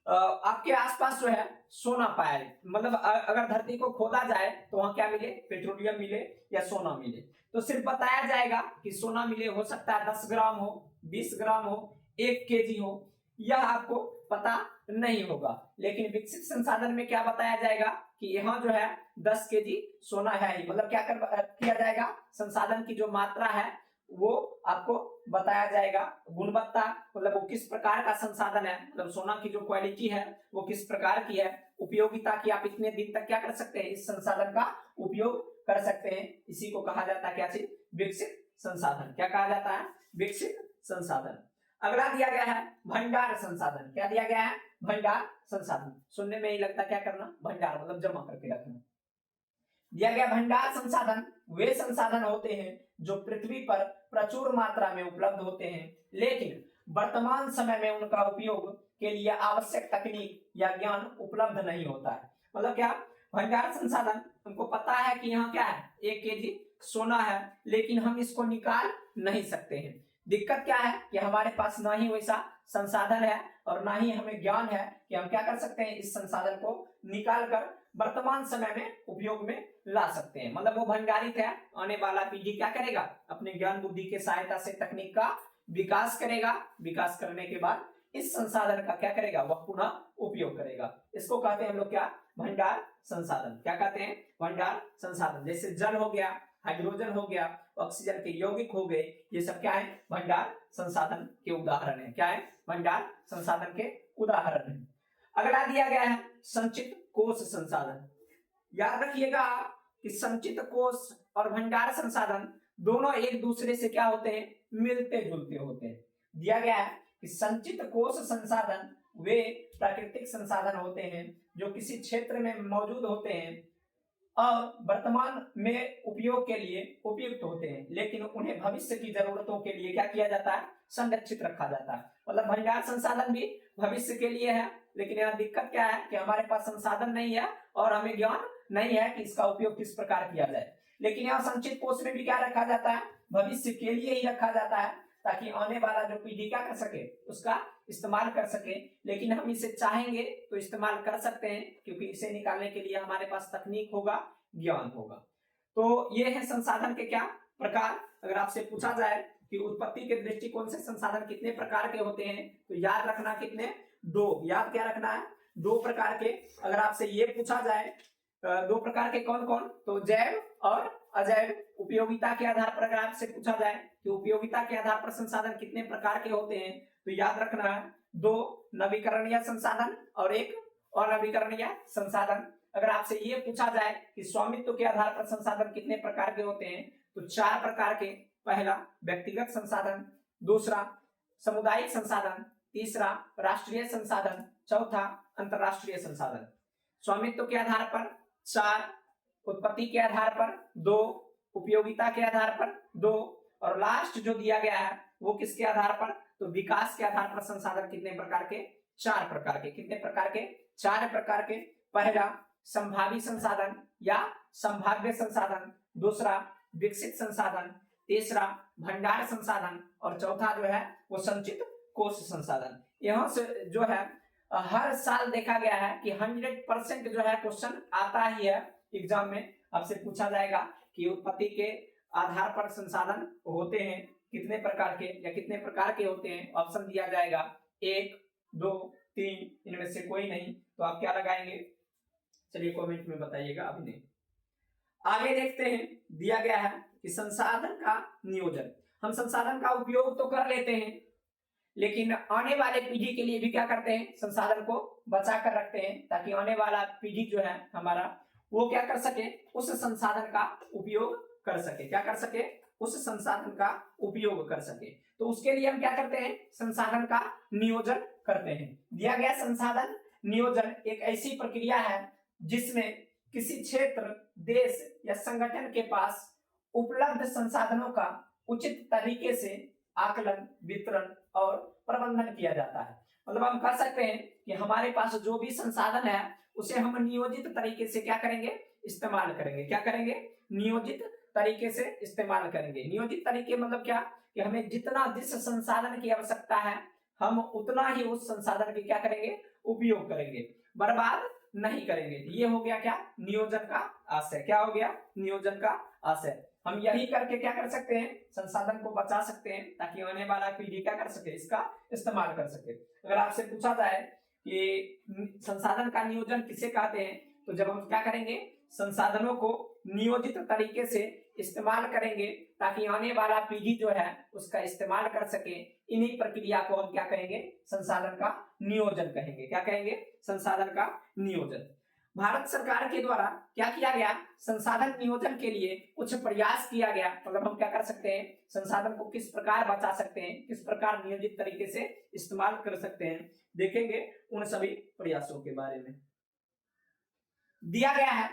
आपके आसपास जो है सोना पाया है, मतलब अगर धरती को खोदा जाए तो वहां क्या मिले, पेट्रोलियम मिले या सोना मिले, तो सिर्फ बताया जाएगा कि सोना मिले, हो सकता है 10 ग्राम हो, 20 ग्राम हो, 1 केजी हो, यह आपको पता नहीं होगा। लेकिन विकसित संसाधन में क्या बताया जाएगा कि यहाँ जो है 10 केजी सोना है ही। मतलब क्या किया जाएगा, संसाधन की जो मात्रा है वो आपको बताया जाएगा। गुणवत्ता मतलब वो किस प्रकार का संसाधन है, मतलब सोना की जो क्वालिटी है वो किस प्रकार की है। उपयोगिता की, आप इतने दिन तक क्या कर सकते हैं, इस संसाधन का उपयोग कर सकते हैं। इसी को कहा जाता है क्या चीज, विकसित संसाधन। क्या कहा जाता है, विकसित संसाधन। अगला दिया गया है भंडार संसाधन। क्या दिया गया है, भंडार संसाधन। सुनने में ही लगता क्या करना, भंडार मतलब जमा करके रखना। दिया गया भंडार संसाधन वे संसाधन होते हैं जो पृथ्वी पर प्रचुर मात्रा में उपलब्ध होते हैं, लेकिन वर्तमान समय में उनका उपयोग के लिए आवश्यक तकनीक या ज्ञान उपलब्ध नहीं होता है। मतलब क्या, भंडार संसाधन, हमको पता है कि यहाँ क्या है, 1 केजी सोना है, लेकिन हम इसको निकाल नहीं सकते हैं। दिक्कत क्या है कि हमारे पास ना ही वैसा संसाधन है और ना ही हमें ज्ञान है कि हम क्या कर सकते हैं, इस संसाधन को निकाल कर वर्तमान समय में उपयोग में ला सकते हैं। मतलब वो भंडारित है, आने वाला पीढ़ी क्या करेगा, अपने ज्ञान बुद्धि के सहायता से तकनीक का विकास करेगा। विकास करने के बाद इस संसाधन का क्या करेगा, वह पुनः उपयोग करेगा। इसको कहते हैं हम लोग क्या, भंडार संसाधन। क्या कहते हैं, भंडार संसाधन। जैसे जल हो गया, हाइड्रोजन हो गया, ऑक्सीजन के यौगिक हो गए, ये सब क्या है, भंडार संसाधन के उदाहरण है। क्या है, भंडार संसाधन के उदाहरण है। अगला दिया गया है संचित कोष संसाधन। याद रखिएगा कि संचित कोष और भंडार संसाधन दोनों एक दूसरे से क्या होते हैं, मिलते जुलते होते हैं। दिया गया है कि संचित कोष संसाधन वे प्राकृतिक संसाधन होते हैं जो किसी क्षेत्र में मौजूद होते हैं और वर्तमान में उपयोग के लिए उपयुक्त होते हैं, लेकिन उन्हें भविष्य की जरूरतों के लिए क्या किया जाता है, संरक्षित रखा जाता है। मतलब भंडार संसाधन भी भविष्य के लिए है, लेकिन यहाँ दिक्कत क्या है कि हमारे पास संसाधन नहीं है और हमें ज्ञान नहीं है कि इसका उपयोग किस प्रकार किया जाए। लेकिन यहाँ संचित कोष में भी क्या रखा जाता है, भविष्य के लिए ही रखा जाता है, ताकि आने वाला जो पीढ़ी क्या कर सके, उसका इस्तेमाल कर सके। लेकिन हम इसे चाहेंगे तो इस्तेमाल कर सकते हैं, क्योंकि इसे निकालने के लिए हमारे पास तकनीक होगा, ज्ञान होगा। तो ये है संसाधन के क्या प्रकार। अगर आपसे पूछा जाए कि उत्पत्ति के दृष्टिकोण से संसाधन कितने प्रकार के होते हैं, तो याद रखना कितने, दो। याद क्या रखना है, दो प्रकार के। अगर आपसे ये पूछा जाए दो प्रकार के कौन कौन, तो जैव और अजैव। उपयोगिता के आधार पर अगर आपसे पूछा जाए कि उपयोगिता के आधार पर संसाधन कितने प्रकार के होते हैं, तो याद रखना है दो, नवीकरणीय संसाधन और एक अनवीकरणीय संसाधन। अगर आपसे ये पूछा जाए कि स्वामित्व के आधार पर संसाधन कितने प्रकार के होते हैं, तो चार प्रकार के। पहला व्यक्तिगत संसाधन, दूसरा सामुदायिक संसाधन, तीसरा राष्ट्रीय संसाधन, चौथा अंतरराष्ट्रीय संसाधन। स्वामित्व के आधार पर चार, उत्पत्ति के आधार पर दो, उपयोगिता के आधार पर दो, और लास्ट जो दिया गया है वो किसके आधार पर, तो विकास के आधार पर संसाधन कितने प्रकार के, चार प्रकार के। कितने प्रकार के, चार प्रकार के। पहला संभावी संसाधन या संभाव्य संसाधन, दूसरा विकसित संसाधन, तीसरा भंडार संसाधन, और चौथा जो है वो संचित कोष संसाधन। यहाँ से जो है हर साल देखा गया है कि 100% जो है क्वेश्चन आता ही है एग्जाम में। आपसे पूछा जाएगा कि उत्पत्ति के आधार पर संसाधन होते हैं कितने प्रकार के, या कितने प्रकार के होते हैं। ऑप्शन दिया जाएगा 1, 2, 3, इनमें से कोई नहीं, तो आप क्या लगाएंगे, चलिए कमेंट में बताइएगा। अभी नहीं, आगे देखते हैं। दिया गया है कि संसाधन का नियोजन। हम संसाधन का उपयोग तो कर लेते हैं, लेकिन आने वाले पीढ़ी के लिए भी क्या करते हैं, संसाधन को बचा कर रखते हैं, ताकि आने वाला पीढ़ी जो है हमारा वो क्या कर सके, उस संसाधन का उपयोग कर सके। क्या कर सके, उस संसाधन का उपयोग कर सके। तो उसके लिए हम क्या करते हैं, संसाधन का नियोजन करते हैं। दिया गया संसाधन नियोजन एक ऐसी प्रक्रिया है जिसमें किसी क्षेत्र, देश या संगठन के पास उपलब्ध संसाधनों का उचित तरीके से आकलन, वितरण और प्रबंधन किया जाता है। मतलब हम कह सकते हैं कि हमारे पास जो भी संसाधन है उसे हम नियोजित तरीके से क्या करेंगे, इस्तेमाल करेंगे। क्या करेंगे, नियोजित तरीके से इस्तेमाल करेंगे। नियोजित तरीके मतलब क्या, कि हमें जितना जिस संसाधन की आवश्यकता है हम उतना ही उस संसाधन की क्या करेंगे, उपयोग करेंगे, बर्बाद नहीं करेंगे। ये हो गया क्या, नियोजन का आशय। क्या हो गया, नियोजन का आशय। हम यही करके क्या कर सकते हैं, संसाधन को बचा सकते हैं, ताकि आने वाला पीढ़ी क्या कर सके, इसका इस्तेमाल कर सके। अगर आपसे पूछा जाए कि संसाधन का नियोजन किसे कहते हैं, तो जब हम क्या करेंगे, संसाधनों को नियोजित तरीके से इस्तेमाल करेंगे ताकि आने वाला पीढ़ी जो है उसका इस्तेमाल कर सके। इन्हीं प्रक्रिया को हम क्या कहेंगे, संसाधन का नियोजन कहेंगे। क्या कहेंगे, संसाधन का नियोजन। भारत सरकार के द्वारा क्या किया गया, संसाधन नियोजन के लिए कुछ प्रयास किया गया। मतलब हम क्या कर सकते हैं, संसाधन को किस प्रकार बचा सकते हैं, किस प्रकार नियोजित तरीके से इस्तेमाल कर सकते हैं, देखेंगे उन सभी प्रयासों के बारे में। दिया गया है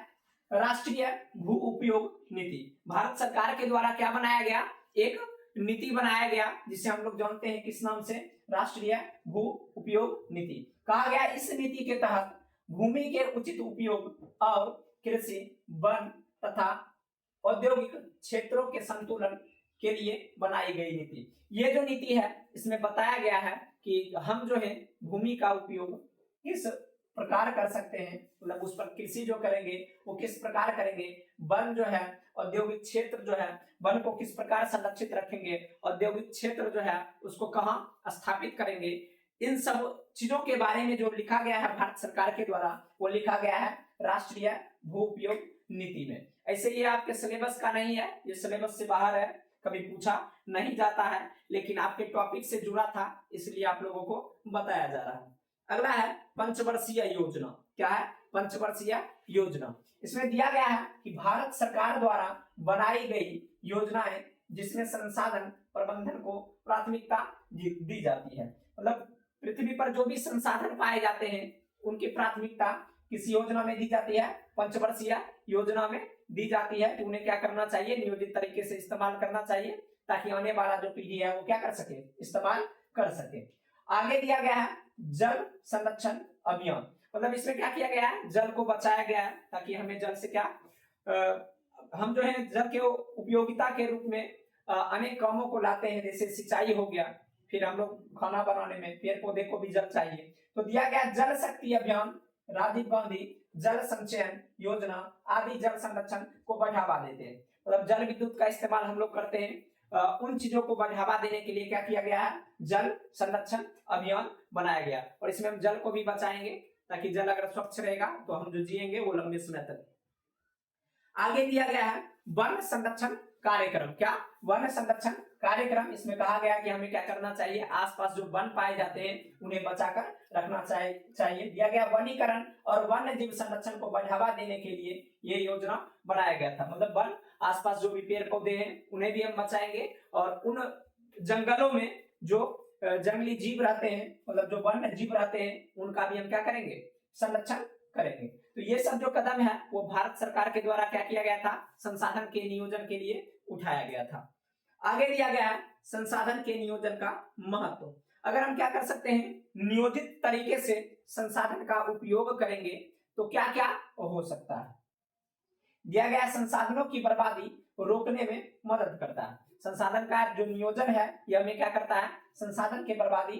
राष्ट्रीय भू उपयोग नीति। भारत सरकार के द्वारा क्या बनाया गया, एक नीति बनाया गया जिसे हम लोग जानते हैं किस नाम से, राष्ट्रीय भू उपयोग नीति। कहा गया इस नीति के तहत भूमि के उचित उपयोग और कृषि, वन तथा औद्योगिक क्षेत्रों के संतुलन के लिए बनाई गई नीति। ये जो नीति है इसमें बताया गया है कि हम जो है भूमि का उपयोग किस प्रकार कर सकते हैं, मतलब उस पर कृषि जो करेंगे वो किस प्रकार करेंगे, वन जो है, औद्योगिक क्षेत्र जो है, वन को किस प्रकार संरक्षित रखेंगे, औद्योगिक क्षेत्र जो है उसको कहाँ स्थापित करेंगे। इन सब चीजों के बारे में जो लिखा गया है भारत सरकार के द्वारा, वो लिखा गया है राष्ट्रीय भू उपयोग नीति में। ऐसे ये आपके सिलेबस का नहीं है, ये सिलेबस से बाहर है, कभी पूछा नहीं जाता है, लेकिन आपके टॉपिक से जुड़ा था इसलिए आप लोगों को बताया जा रहा है। अगला है पंचवर्षीय योजना। क्या है? पंचवर्षीय योजना। इसमें दिया गया है कि भारत सरकार द्वारा बनाई गई योजनाएं जिसमें संसाधन प्रबंधन को प्राथमिकता दी जाती है। मतलब पृथ्वी पर जो भी संसाधन पाए जाते हैं उनकी प्राथमिकता किस योजना में दी जाती है? पंचवर्षीय योजना में दी जाती है। तो उन्हें क्या करना चाहिए? नियोजित तरीके से इस्तेमाल करना चाहिए ताकि आने वाला जो पीढ़ी है वो क्या कर सके? इस्तेमाल कर सके। आगे दिया गया है जल संरक्षण अभियान। मतलब इसमें क्या किया गया है? जल को बचाया गया है ताकि हमें जल से क्या हम जो है जल के उपयोगिता के रूप में अनेक कामों को लाते हैं, जैसे सिंचाई हो गया, फिर हम लोग खाना बनाने में पेड़ पौधे को भी जल चाहिए। तो दिया गया जल शक्ति अभियान, राजीव गांधी जल संचयन योजना आदि जल संरक्षण को बढ़ावा देते हैं। मतलब जल विद्युत का इस्तेमाल हम लोग करते हैं, उन चीजों को बढ़ावा देने के लिए क्या किया गया है? जल संरक्षण अभियान बनाया गया। और इसमें हम जल को भी बचाएंगे ताकि जल अगर स्वच्छ रहेगा तो हम जो जिएंगे वो लंबे समय तक। आगे दिया गया है वन संरक्षण कार्यक्रम। क्या? वन संरक्षण कार्यक्रम। इसमें कहा गया कि हमें क्या करना चाहिए? आसपास जो वन पाए जाते हैं उन्हें बचाकर रखना चाहिए। दिया गया वनीकरण और वन्य जीव संरक्षण को बढ़ावा देने के लिए ये योजना बनाया गया था। मतलब वन आसपास जो भी पेड़ पौधे हैं उन्हें भी हम बचाएंगे और उन जंगलों में जो जंगली जीव रहते हैं, मतलब जो वन्य जीव रहते हैं उनका भी हम क्या करेंगे? संरक्षण करेंगे। तो ये सब जो कदम है वो भारत सरकार के द्वारा क्या किया गया था? संसाधन के नियोजन के लिए उठाया गया था। आगे दिया गया है संसाधन के नियोजन का महत्व। अगर हम क्या कर सकते हैं? नियोजित तरीके से संसाधन का उपयोग करेंगे तो क्या क्या हो सकता है? दिया गया संसाधनों की बर्बादी रोकने में मदद करता है। संसाधन का जो नियोजन है यह हमें क्या करता है? संसाधन की बर्बादी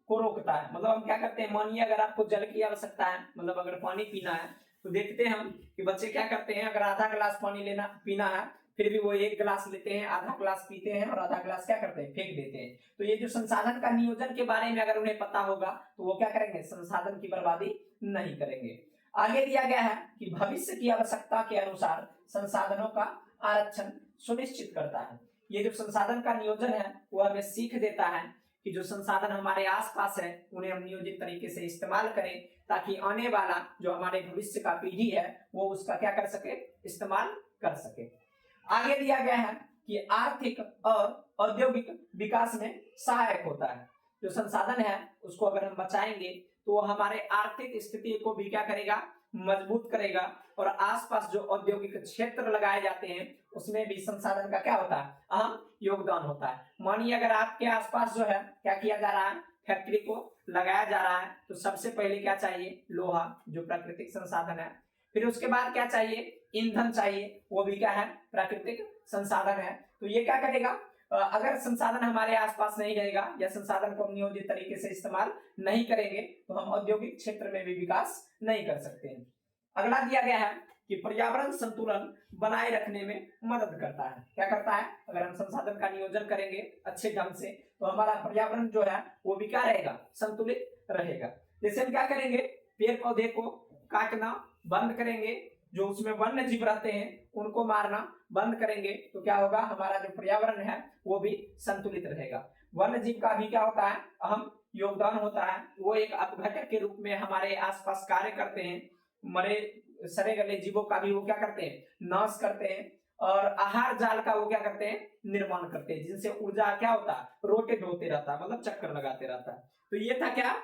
को रोकता है। मतलब हम क्या करते हैं? मानिए अगर आपको जल की आवश्यकता है, मतलब अगर पानी पीना है, तो देखते हैं हम कि बच्चे क्या करते हैं? अगर आधा गिलास पानी पीना है फिर भी वो एक गिलास लेते हैं, आधा गिलास पीते हैं और आधा गिलास क्या करते हैं? फेंक देते हैं। तो ये जो संसाधन का नियोजन के बारे में अगर उन्हें पता होगा तो वो क्या करेंगे? संसाधन की बर्बादी नहीं करेंगे। आगे दिया गया है कि भविष्य की आवश्यकता के अनुसार संसाधनों का आरक्षण सुनिश्चित करता है। ये जो संसाधन का नियोजन है वो हमें सीख देता है कि जो संसाधन हमारे आसपास है उन्हें हम नियोजित तरीके से इस्तेमाल करें ताकि आने वाला जो हमारे भविष्य का पीढ़ी है वो उसका क्या कर सके? इस्तेमाल कर सके। आगे दिया गया है कि आर्थिक और औद्योगिक विकास में सहायक होता है। जो संसाधन है उसको अगर हम बचाएंगे तो वो हमारे आर्थिक स्थिति को भी क्या करेगा? मजबूत करेगा। और आसपास जो औद्योगिक क्षेत्र लगाए जाते हैं उसमें भी संसाधन का क्या होता है? अहम योगदान होता है। मानिए अगर आपके आसपास जो है क्या किया जा रहा है? फैक्ट्री को लगाया जा रहा है, तो सबसे पहले क्या चाहिए? लोहा, जो प्राकृतिक संसाधन है। फिर उसके बाद क्या चाहिए? ईंधन चाहिए, वो भी क्या है? प्राकृतिक संसाधन है। तो ये क्या करेगा? अगर संसाधन हमारे आसपास नहीं रहेगा या संसाधन को नियोजित तरीके से इस्तेमाल नहीं करेंगे तो हम औद्योगिक क्षेत्र में भी विकास नहीं कर सकते हैं। अगला दिया गया है कि पर्यावरण संतुलन बनाए रखने में मदद करता है। क्या करता है? अगर हम संसाधन का नियोजन करेंगे अच्छे ढंग से तो हमारा पर्यावरण जो है वो भी क्या रहेगा? संतुलित रहेगा। जैसे हम क्या करेंगे? पेड़ पौधे को काटना बंद करेंगे, जो उसमें वन्य जीव रहते हैं उनको मारना बंद करेंगे तो क्या होगा? हमारा जो पर्यावरण है वो भी संतुलित रहेगा। वन्य जीव का भी क्या होता है? अहम योगदान होता है। वो एक अपघटक के रूप में हमारे आसपास कार्य करते हैं। मरे सड़े गले जीवों का भी वो क्या करते हैं? नाश करते हैं। और आहार जाल का वो क्या करते हैं? निर्माण करते हैं, जिनसे ऊर्जा क्या होता है? रोटेट होते रहता है, मतलब चक्कर लगाते रहता है। तो ये था क्या?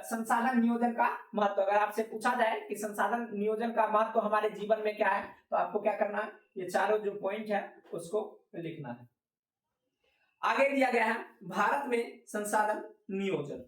संसाधन नियोजन का महत्व। अगर आपसे पूछा जाए कि संसाधन नियोजन का महत्व हमारे जीवन में क्या है तो आपको क्या करना है? ये चारों जो पॉइंट है उसको लिखना है। आगे दिया गया है भारत में संसाधन नियोजन।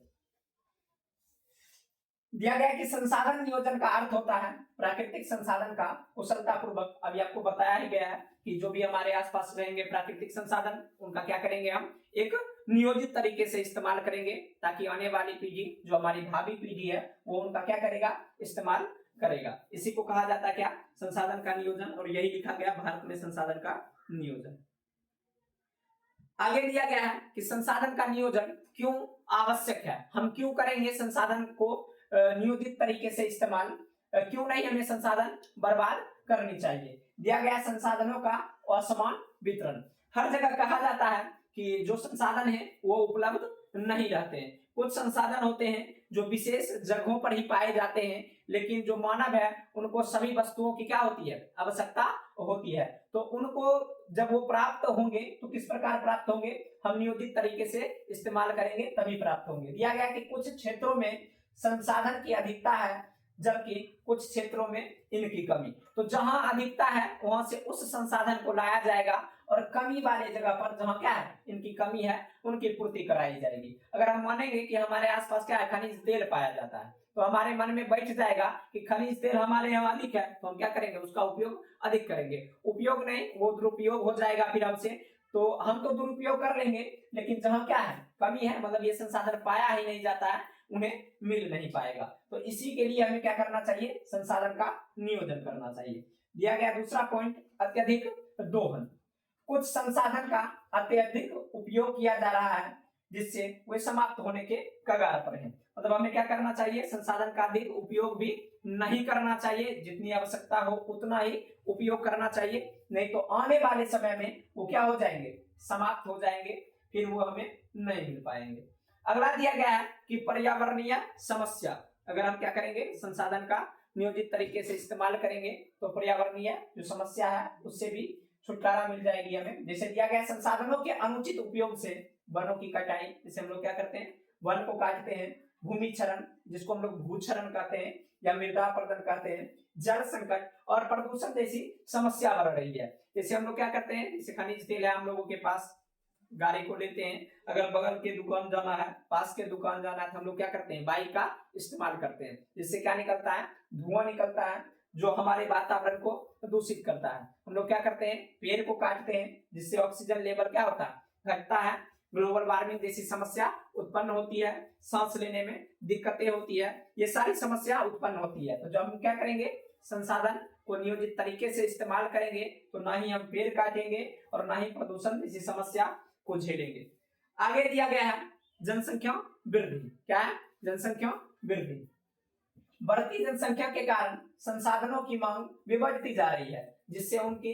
दिया गया कि संसाधन नियोजन का अर्थ होता है प्राकृतिक संसाधन का कुशलता पूर्वक, अभी आपको बताया ही गया है कि जो भी हमारे आसपास रहेंगे प्राकृतिक संसाधन उनका क्या करेंगे? हम एक नियोजित तरीके से इस्तेमाल करेंगे ताकि आने वाली पीढ़ी, जो हमारी भावी पीढ़ी है, वो उनका क्या करेगा? इस्तेमाल करेगा। इसी को कहा जाता है क्या? संसाधन का नियोजन। और यही लिखा गया भारत में संसाधन का नियोजन। आगे दिया गया है कि संसाधन का नियोजन क्यों आवश्यक है, हम क्यों करेंगे संसाधन को नियोजित तरीके से इस्तेमाल, क्यों नहीं हमें संसाधन बर्बाद करनी चाहिए। दिया गया संसाधनों का असमान वितरण। हर जगह कहा जाता है कि जो संसाधन है वो उपलब्ध नहीं रहते हैं। कुछ संसाधन होते हैं जो विशेष जगहों पर ही पाए जाते हैं, लेकिन जो मानव है उनको सभी वस्तुओं की क्या होती है, आवश्यकता होती है। तो उनको जब वो प्राप्त होंगे तो किस प्रकार प्राप्त होंगे, हम नियोजित तरीके से इस्तेमाल करेंगे तभी प्राप्त होंगे। दिया गया कि कुछ क्षेत्रों में संसाधन की अधिकता है जबकि कुछ क्षेत्रों में इनकी कमी। तो जहां अधिकता है वहां से उस संसाधन को लाया जाएगा और कमी वाले जगह पर जहां क्या है, इनकी कमी है, उनकी पूर्ति कराई जाएगी। अगर हम मानेंगे कि हमारे आसपास क्या है, खनिज तेल पाया जाता है, तो हमारे मन में बैठ जाएगा कि खनिज तेल हमारे यहाँ अधिक है, तो हम क्या करेंगे, उसका उपयोग अधिक करेंगे। उपयोग नहीं, वो दुरुपयोग हो जाएगा फिर हमसे, तो हम तो दुरुपयोग कर लेंगे, लेकिन जहां क्या है, कमी है, मतलब ये संसाधन पाया ही नहीं जाता है, उन्हें मिल नहीं पाएगा। तो इसी के लिए हमें क्या करना चाहिए, संसाधन का नियोजन करना चाहिए। दिया गया दूसरा पॉइंट, अत्यधिक दोहन। कुछ संसाधन का अत्यधिक उपयोग किया जा रहा है जिससे वे समाप्त होने के कगार पर हैं। मतलब हमें क्या करना चाहिए, संसाधन का अधिक उपयोग भी नहीं करना चाहिए, जितनी आवश्यकता हो उतना ही उपयोग करना चाहिए, नहीं तो आने वाले समय में वो क्या हो जाएंगे, समाप्त हो जाएंगे, फिर वो हमें नहीं मिल पाएंगे। अगला दिया गया है कि पर्यावरणीय समस्या। अगर हम क्या करेंगे, संसाधन का नियोजित तरीके से इस्तेमाल करेंगे तो पर्यावरणीय जो समस्या है उससे भी छुटकारा मिल जाएगी हमें। जैसे दिया गया संसाधनों के अनुचित उपयोग से वनों की कटाई, जैसे हम लोग क्या करते हैं, वन को काटते हैं, भूमि क्षरण जिसको हम लोग भूक्षरण कहते हैं या मृदा अपरदन कहते हैं, जल संकट और प्रदूषण जैसी समस्या बढ़ रही है। जैसे हम लोग क्या करते हैं, जैसे खनिज तेल है, हम लोगों के पास गाड़ी को लेते हैं, अगर बगल के दुकान जाना है, पास के दुकान जाना है, तो हम लोग क्या करते हैं, बाइक का इस्तेमाल करते हैं, जिससे क्या निकलता है, धुआं निकलता है जो हमारे वातावरण को दूषित करता है। हम लोग क्या करते हैं, पेड़ को काटते हैं जिससे ऑक्सीजन लेवल क्या होता है, घटता है, ग्लोबल वार्मिंग जैसी समस्या उत्पन्न होती है, सांस लेने में दिक्कतें होती है, ये सारी समस्या उत्पन्न होती है। तो जब हम क्या करेंगे, संसाधन को नियोजित तरीके से इस्तेमाल करेंगे तो ना ही हम पेड़ काटेंगे और ना ही प्रदूषण जैसी समस्या को झेलेंगे। आगे दिया गया है जनसंख्या वृद्धि। क्या है, जनसंख्या वृद्धि। बढ़ती जनसंख्या के कारण संसाधनों की मांग भी बढ़ती जा रही है, जिससे उनकी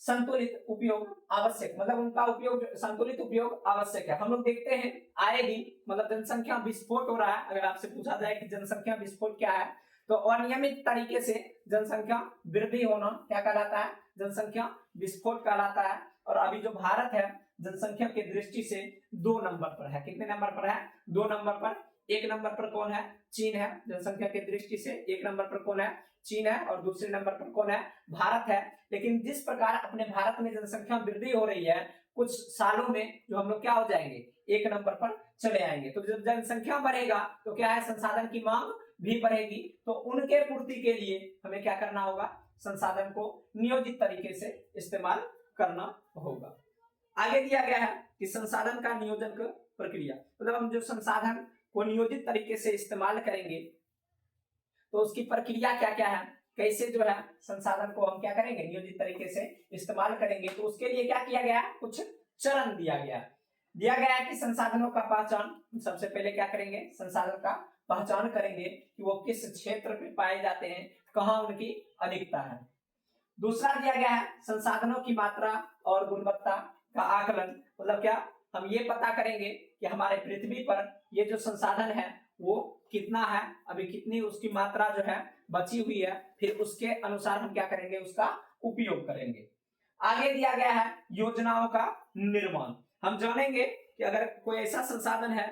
संतुलित उपयोग आवश्यक, मतलब उनका उपयोग, संतुलित उपयोग आवश्यक है। हम लोग देखते हैं आए दिन मतलब जनसंख्या विस्फोट हो रहा है। अगर आपसे पूछा जाए कि जनसंख्या विस्फोट क्या है, तो अनियमित तरीके से जनसंख्या वृद्धि होना क्या कहलाता है, जनसंख्या विस्फोट कहलाता है। और अभी जो भारत है जनसंख्या की दृष्टि से 2 नंबर पर है। कितने नंबर पर है, 2 नंबर पर। 1 नंबर पर कौन है, चीन है। जनसंख्या की दृष्टि से 1 नंबर पर कौन है, चीन है, और दूसरे नंबर पर कौन है, भारत है। लेकिन जिस प्रकार अपने भारत में जनसंख्या वृद्धि हो रही है, कुछ सालों में जो हम लोग क्या हो जाएंगे, 1 नंबर पर चले आएंगे। तो जब जनसंख्या बढ़ेगा तो क्या है, संसाधन की मांग भी बढ़ेगी। तो उनके पूर्ति के लिए हमें क्या करना होगा, संसाधन को नियोजित तरीके से इस्तेमाल करना होगा। आगे दिया गया है कि संसाधन का नियोजन का प्रक्रिया, मतलब हम जो संसाधन को नियोजित तरीके से इस्तेमाल करेंगे तो उसकी प्रक्रिया क्या क्या है, कैसे जो है संसाधन को हम क्या करेंगे, नियोजित तरीके से इस्तेमाल करेंगे। तो उसके लिए क्या किया गया, कुछ चरण दिया गया है कि संसाधनों का पहचान, सबसे पहले क्या करेंगे, संसाधन का पहचान करेंगे कि वो किस क्षेत्र में पाए जाते हैं, कहाँ उनकी अधिकता है। दूसरा दिया गया है संसाधनों की मात्रा और गुणवत्ता का आकलन, मतलब क्या, हम ये पता करेंगे कि हमारे पृथ्वी पर ये जो संसाधन है वो कितना है, अभी कितनी उसकी मात्रा जो है बची हुई है, फिर उसके अनुसार हम क्या करेंगे, उसका उपयोग करेंगे। आगे दिया गया है योजनाओं का निर्माण। हम जानेंगे कि अगर कोई ऐसा संसाधन है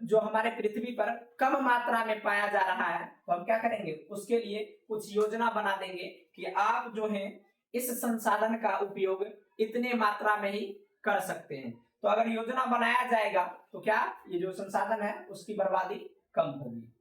जो हमारे पृथ्वी पर कम मात्रा में पाया जा रहा है, तो हम क्या करेंगे, उसके लिए कुछ योजना बना देंगे कि आप जो है इस संसाधन का उपयोग इतने मात्रा में ही कर सकते हैं। तो अगर योजना बनाया जाएगा तो क्या, ये जो संसाधन है उसकी बर्बादी कम होगी।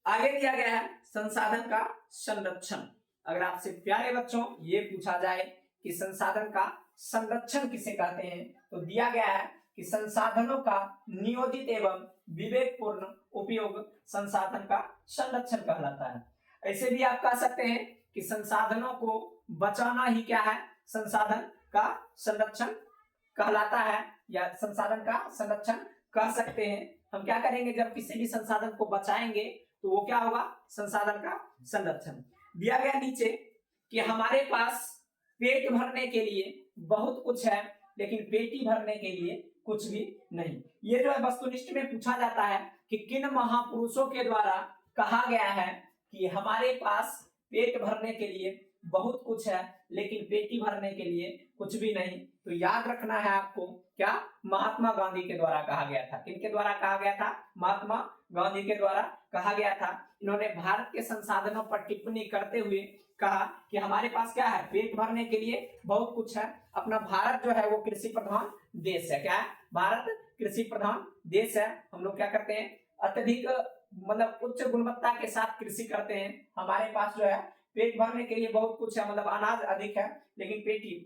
आगे दिया गया है संसाधन का संरक्षण। अगर आपसे प्यारे बच्चों ये पूछा जाए कि संसाधन का संरक्षण किसे कहते हैं, तो दिया गया है कि संसाधनों का नियोजित एवं विवेकपूर्ण उपयोग संसाधन का संरक्षण कहलाता है। ऐसे भी आप कह सकते हैं कि संसाधनों को बचाना ही क्या है, संसाधन का संरक्षण कहलाता है, या संसाधन का संरक्षण कह सकते हैं। हम क्या करेंगे, जब किसी भी संसाधन को बचाएंगे तो वो क्या होगा, संसाधन का संरक्षण। दिया गया नीचे कि हमारे पास पेट भरने के लिए बहुत कुछ है, लेकिन पेटी भरने के लिए कुछ भी नहीं। ये जो है वस्तुनिष्ठ में पूछा जाता है कि किन महापुरुषों के द्वारा कहा गया है कि हमारे पास पेट भरने के लिए बहुत कुछ है लेकिन पेटी भरने के लिए कुछ भी नहीं। तो याद रखना है आपको, क्या महात्मा गांधी के द्वारा कहा गया था। किनके द्वारा कहा गया था? महात्मा गांधी के द्वारा कहा गया था। इन्होंने भारत के संसाधनों पर टिप्पणी करते हुए कहा कि हमारे पास क्या है, पेट भरने के लिए बहुत कुछ है। अपना भारत जो है वो कृषि प्रधान देश है। क्या है? भारत कृषि प्रधान देश है। हम लोग क्या करते हैं, अत्यधिक मतलब उच्च गुणवत्ता के साथ कृषि करते हैं। हमारे पास जो है पेट भरने के लिए बहुत कुछ है, मतलब अनाज अधिक है लेकिन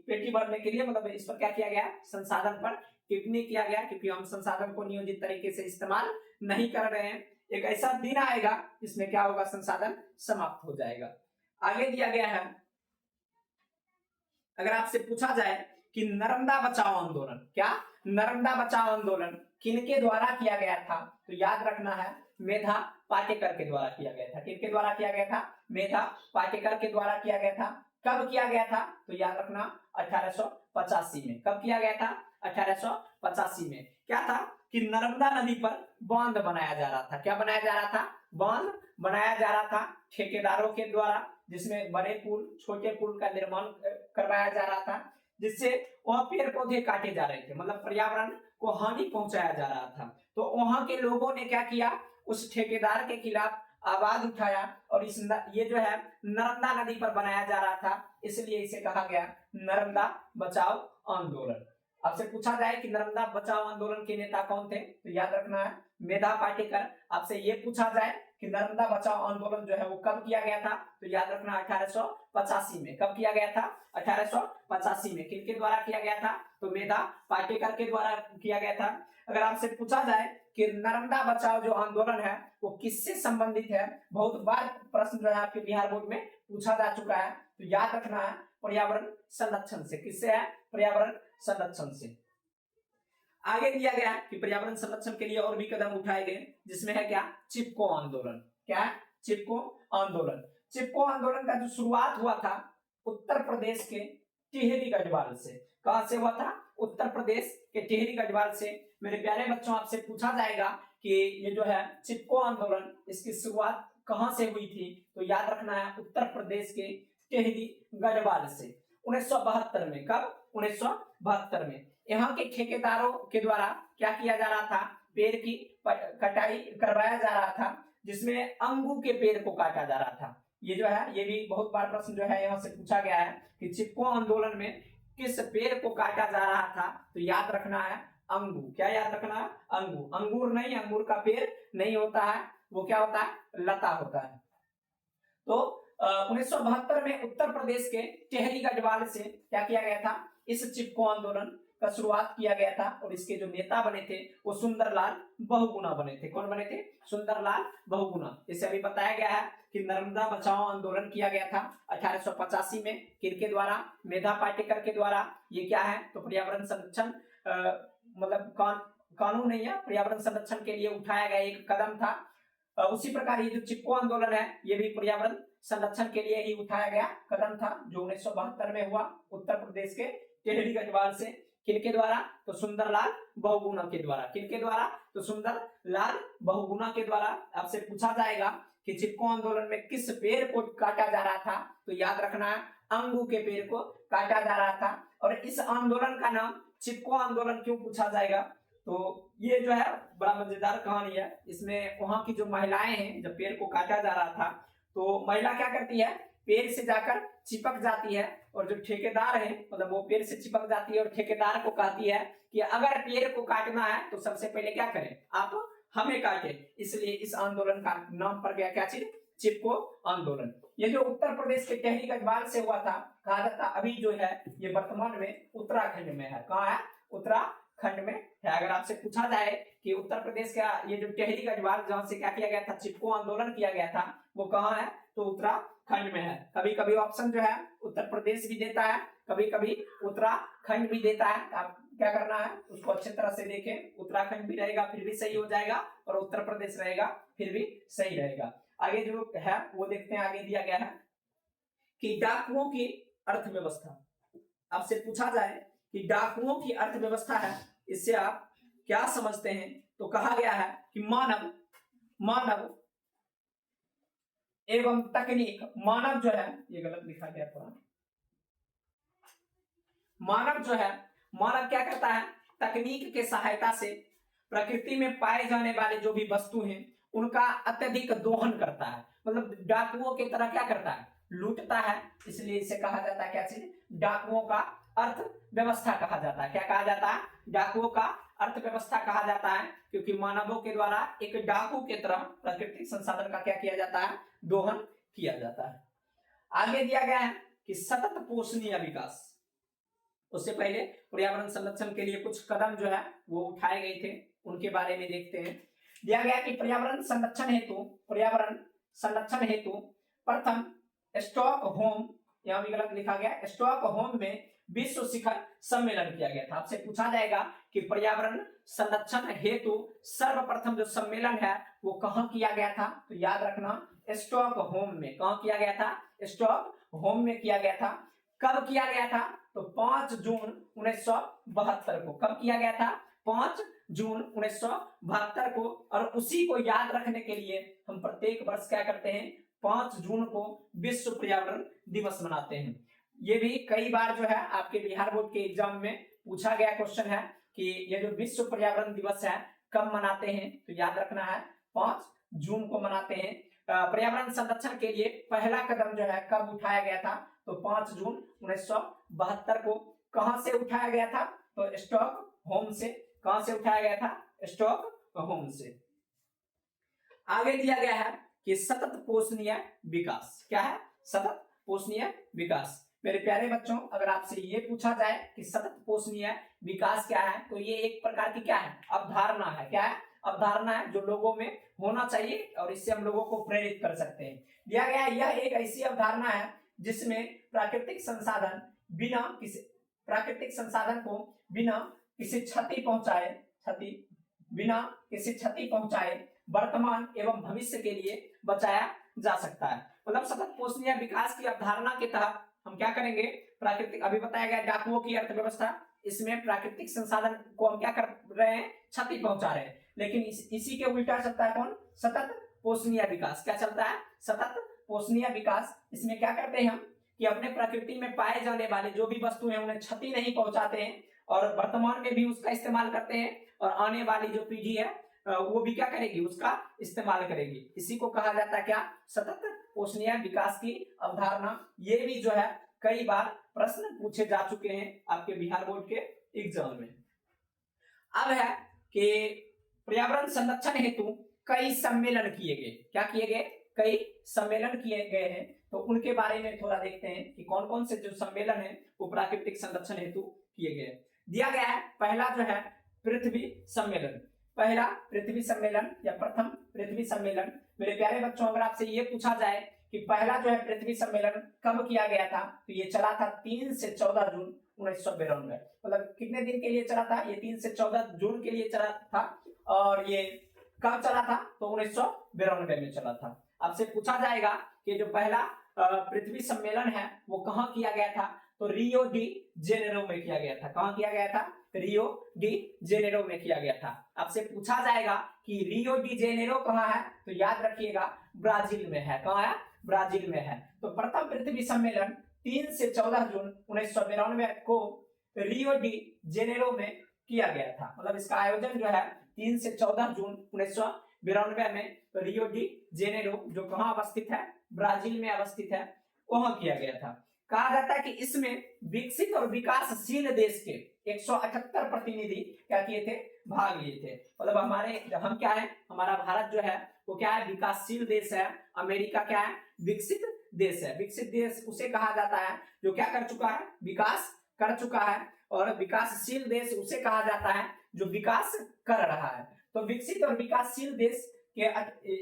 पेटी भरने के लिए मतलब इस पर क्या किया गया, संसाधन पर टिप्पणी किया गया, क्योंकि हम संसाधन को नियोजित तरीके से इस्तेमाल नहीं कर रहे हैं। एक ऐसा दिन आएगा जिसमें क्या होगा, संसाधन समाप्त हो जाएगा। आगे दिया गया है, अगर आपसे पूछा जाए कि नर्मदा बचाओ आंदोलन, क्या नर्मदा बचाओ आंदोलन किनके द्वारा किया गया था, तो याद रखना है मेधा पाटेकर के द्वारा किया गया था। किनके द्वारा किया गया था? मेधा पाटेकर के द्वारा किया गया था। कब किया गया था? तो याद रखना 1885 में। कब किया गया था? 1885 में। क्या था कि नर्मदा नदी पर बांध बनाया जा रहा था। क्या बनाया जा रहा था? बांध बनाया जा रहा था ठेकेदारों के द्वारा, जिसमें बड़े पुल छोटे पुल का निर्माण करवाया जा रहा था, जिससे वहां पेड़ पौधे काटे जा रहे थे, मतलब पर्यावरण को हानि पहुंचाया जा रहा था। तो वहां के लोगों ने क्या किया, उस ठेकेदार के खिलाफ आवाज उठाया और ये जो है नर्मदा नदी पर बनाया जा रहा था, इसलिए इसे कहा गया नर्मदा बचाओ आंदोलन। आपसे पूछा जाए कि नर्मदा बचाओ आंदोलन के नेता कौन थे, तो याद रखना है मेधा पाटेकर। आपसे ये पूछा जाए कि नर्मदा बचाओ आंदोलन जो है वो कब किया गया था, तो याद रखना 1885 में। कब किया गया था? 1885 में। किनके द्वारा किया गया था? तो मेधा पाटेकर के द्वारा किया गया था। अगर आपसे पूछा जाए कि नर्मदा बचाओ जो आंदोलन है वो किससे संबंधित है, बहुत बार प्रश्न जो है आपके बिहार बोर्ड में पूछा जा चुका है, तो याद रखना है पर्यावरण संरक्षण से। किससे है? पर्यावरण संरक्षण से। आगे दिया गया है कि पर्यावरण संरक्षण के लिए और भी कदम उठाए गए, जिसमें है क्या, चिपको आंदोलन। क्या है? चिपको आंदोलन। चिपको आंदोलन का जो शुरुआत हुआ था उत्तर प्रदेश के टिहरी गढ़वाल से। कहां से हुआ था? उत्तर प्रदेश के टिहरी गढ़वाल से। मेरे प्यारे बच्चों, आपसे पूछा जाएगा कि ये जो है चिपको आंदोलन, इसकी शुरुआत कहां से हुई थी, तो याद रखना है उत्तर प्रदेश के टिहरी गढ़वाल से 1972 में। कब? 1972 में। यहाँ के ठेकेदारों के द्वारा क्या किया जा रहा था, पेड़ की कटाई करवाया जा रहा था, जिसमें अंगू के पेड़ को काटा जा रहा था। ये जो है, ये भी बहुत बार प्रश्न जो है यहाँ से पूछा गया है कि चिपको आंदोलन में किस पेड़ को काटा जा रहा था, तो याद रखना है अंगू। क्या याद रखना है? अंगू। अंगूर नहीं, अंगूर का पेड़ नहीं होता है, वो क्या होता है, लता होता है। तो 1972 में उत्तर प्रदेश के टिहरी गढ़वाल से क्या किया गया था, इस चिपको आंदोलन का शुरुआत किया गया था, और इसके जो नेता बने थे वो सुंदरलाल बहुगुणा बने थे। कौन बने थे? सुंदरलाल बहुगुणा। जैसे अभी बताया गया है कि नर्मदा बचाओ आंदोलन किया गया था 1885 में। किनके द्वारा? मेधा पाटेकर के द्वारा। ये क्या है, तो पर्यावरण संरक्षण मतलब कानून नहीं है, पर्यावरण संरक्षण के लिए उठाया गया एक कदम था। उसी प्रकार ये जो चिपको आंदोलन है ये भी पर्यावरण संरक्षण के लिए ही उठाया गया कदम था, जो 1972 में हुआ उत्तर प्रदेश के टिहरी गढ़वाल से। किनके द्वारा? तो सुंदरलाल बहुगुणा के द्वारा। किनके द्वारा? तो सुंदरलाल बहुगुणा के द्वारा। आपसे पूछा जाएगा कि चिपको आंदोलन में किस पेड़ को काटा जा रहा था, तो याद रखना है अंगू के पेड़ को काटा जा रहा था। और इस आंदोलन का नाम चिपको आंदोलन क्यों पूछा जाएगा, तो ये जो है बड़ा मजेदार कहानी है। इसमें वहां की जो महिलाएं हैं, जब पेड़ को काटा जा रहा था तो महिला क्या करती है, पेड़ से जाकर चिपक जाती है, और जो ठेकेदार है मतलब वो पेड़ से चिपक जाती है और ठेकेदार को कहती है कि अगर पेड़ को काटना है तो सबसे पहले क्या करें, आप हमें काटे। इसलिए इस आंदोलन का नाम पड़ गया क्या चीज, चिपको आंदोलन। ये जो उत्तर प्रदेश के टिहरी गढ़वाल से हुआ था, कहा जाता अभी जो है ये वर्तमान में उत्तराखंड में है। कहाँ है? उत्तराखंड में है। अगर आपसे पूछा जाए कि उत्तर प्रदेश का ये जो टिहरी गढ़वाल जहाँ से क्या किया गया था, चिपको आंदोलन किया गया था, वो कहाँ है, तो उत्तराखंड में है। कभी कभी ऑप्शन जो है उत्तर प्रदेश भी देता है, कभी कभी उत्तराखंड भी देता है। आप क्या करना है, उसको अच्छी तरह से देखें। उत्तराखंड भी रहेगा फिर भी सही हो जाएगा, और उत्तर प्रदेश रहेगा फिर भी सही रहेगा। आगे जो है वो देखते हैं। आगे दिया गया है कि डाकुओं की अर्थव्यवस्था। आपसे पूछा जाए कि डाकुओं की अर्थव्यवस्था है, इससे आप क्या समझते हैं, तो कहा गया है कि मानव एवं तकनीक, मानव जो है, ये गलत लिखा गया थोड़ा, मानव जो है, मानव क्या करता है, तकनीक के सहायता से प्रकृति में पाए जाने वाले जो भी वस्तु हैं उनका अत्यधिक दोहन करता है, मतलब डाकुओं की तरह क्या करता है, लूटता है। इसलिए इसे कहा जाता है क्या चीज, डाकुओं का अर्थव्यवस्था कहा जाता है। क्या कहा जाता है, डाकुओं का अर्थव्यवस्था कहा जाता है, क्योंकि मानवों के द्वारा एक डाकू की तरह प्राकृतिक संसाधन का क्या किया जाता है, दोहन किया जाता है। आगे दिया गया है कि सतत पोषणीय विकास। उससे पहले पर्यावरण संरक्षण के लिए कुछ कदम जो है वो उठाए गए थे, उनके बारे में देखते हैं। दिया गया कि पर्यावरण संरक्षण हेतु प्रथम स्टॉकहोम, यहां भी गलत लिखा गया, स्टॉकहोम में विश्व शिखर सम्मेलन किया गया था। आपसे पूछा जाएगा कि पर्यावरण संरक्षण हेतु सर्वप्रथम जो सम्मेलन है वो कहां किया गया था, तो याद रखना स्टॉकहोम में। कहां किया गया था, स्टॉकहोम में किया गया था। कब किया गया था, तो 5 जून 1972 को। कब किया गया था, 5 जून 1972 को। और उसी को याद रखने के लिए हम प्रत्येक वर्ष क्या करते हैं, 5 जून को विश्व पर्यावरण दिवस मनाते हैं। ये भी कई बार जो है आपके बिहार बोर्ड के एग्जाम में पूछा गया क्वेश्चन है कि ये जो विश्व पर्यावरण दिवस है कब मनाते हैं, तो याद रखना है 5 जून को मनाते हैं। पर्यावरण संरक्षण के लिए पहला कदम जो है कब उठाया गया था, तो 5 जून 1972 को। कहां से उठाया गया था, तो स्टॉकहोम से। कहां से उठाया गया था, स्टॉकहोम से। आगे दिया गया है कि सतत पोषणीय विकास। क्या है, सतत पोषणीय विकास। मेरे प्यारे बच्चों, अगर आपसे ये पूछा जाए कि सतत पोषणीय विकास क्या है, तो ये एक प्रकार की क्या है, अवधारणा है। क्या है, अवधारणा है जो लोगों में होना चाहिए और इससे हम लोगों को प्रेरित कर सकते हैं। दिया गया यह एक ऐसी अवधारणा है जिसमें प्राकृतिक संसाधन को बिना किसी क्षति पहुंचाए वर्तमान एवं भविष्य के लिए बचाया जा सकता है। मतलब सतत पोषणीय विकास की अवधारणा के तहत हम क्या करेंगे, प्राकृतिक, अभी बताया गया डाकुओं की अर्थव्यवस्था, इसमें प्राकृतिक संसाधन को हम क्या कर रहे हैं, क्षति पहुंचा रहे हैं। लेकिन इसी के उल्टा चलता है कौन, सतत पोषणीय विकास। क्या चलता है, सतत पोषणीय विकास। इसमें क्या करते हैं हम कि अपने प्रकृति में पाए जाने वाले जो भी वस्तु हैं उन्हें क्षति नहीं पहुंचाते हैं और वर्तमान में भी उसका इस्तेमाल करते हैं, और आने वाली जो पीढ़ी है वो भी क्या करेगी, उसका इस्तेमाल करेगी। इसी को कहा जाता है क्या, सतत पोषणीय विकास की अवधारणा। ये भी जो है कई बार प्रश्न पूछे जा चुके हैं आपके बिहार बोर्ड के एग्जाम में। अब है कि पर्यावरण संरक्षण हेतु कई सम्मेलन किए गए। क्या किए गए, कई सम्मेलन किए गए हैं, तो उनके बारे में थोड़ा देखते हैं कि कौन कौन से जो सम्मेलन है वो प्राकृतिक संरक्षण हेतु किए गए। दिया गया है पहला जो है पृथ्वी सम्मेलन। पहला पृथ्वी सम्मेलन या प्रथम पृथ्वी सम्मेलन। मेरे प्यारे बच्चों, अगर आपसे ये पूछा जाए कि पहला जो है पृथ्वी सम्मेलन कब किया गया था, तो ये चला था 3 से 14 जून 1992। मतलब कितने दिन के लिए चला था, ये 3 से 14 जून के लिए चला था। और ये कब चला था, तो 1992 में चला था। आपसे पूछा जाएगा कि जो पहला पृथ्वी सम्मेलन है वो कहाँ किया गया था, तो रियो डी जेनेरो में किया गया था। कहाँ किया गया था, रियो डी जेनेरो में किया गया था। आपसे पूछा जाएगा कि रियो डी जेनेरो कहाँ है, तो याद रखिएगा ब्राजील में है। कहाँ है, ब्राजील में है। तो प्रथम पृथ्वी सम्मेलन 3 से 14 जून 1992 को रियो डी जेनेरो में किया गया था। मतलब इसका आयोजन जो है 3 से 14 जून 1992 में रियो डी जेनेरो, जो कहाँ अवस्थित है, ब्राजील में अवस्थित है, वहां किया गया था। कहा जाता है कि इसमें विकसित और विकासशील देश के 178 प्रतिनिधि क्या किए थे, भाग लिए थे। मतलब हम क्या है, हमारा भारत जो है वो क्या है, विकासशील देश है। अमेरिका क्या है, विकसित देश है। विकसित देश उसे कहा जाता है जो क्या कर चुका है, विकास कर चुका है। और विकासशील देश उसे कहा जाता है जो विकास कर रहा है। तो विकसित और विकासशील देश के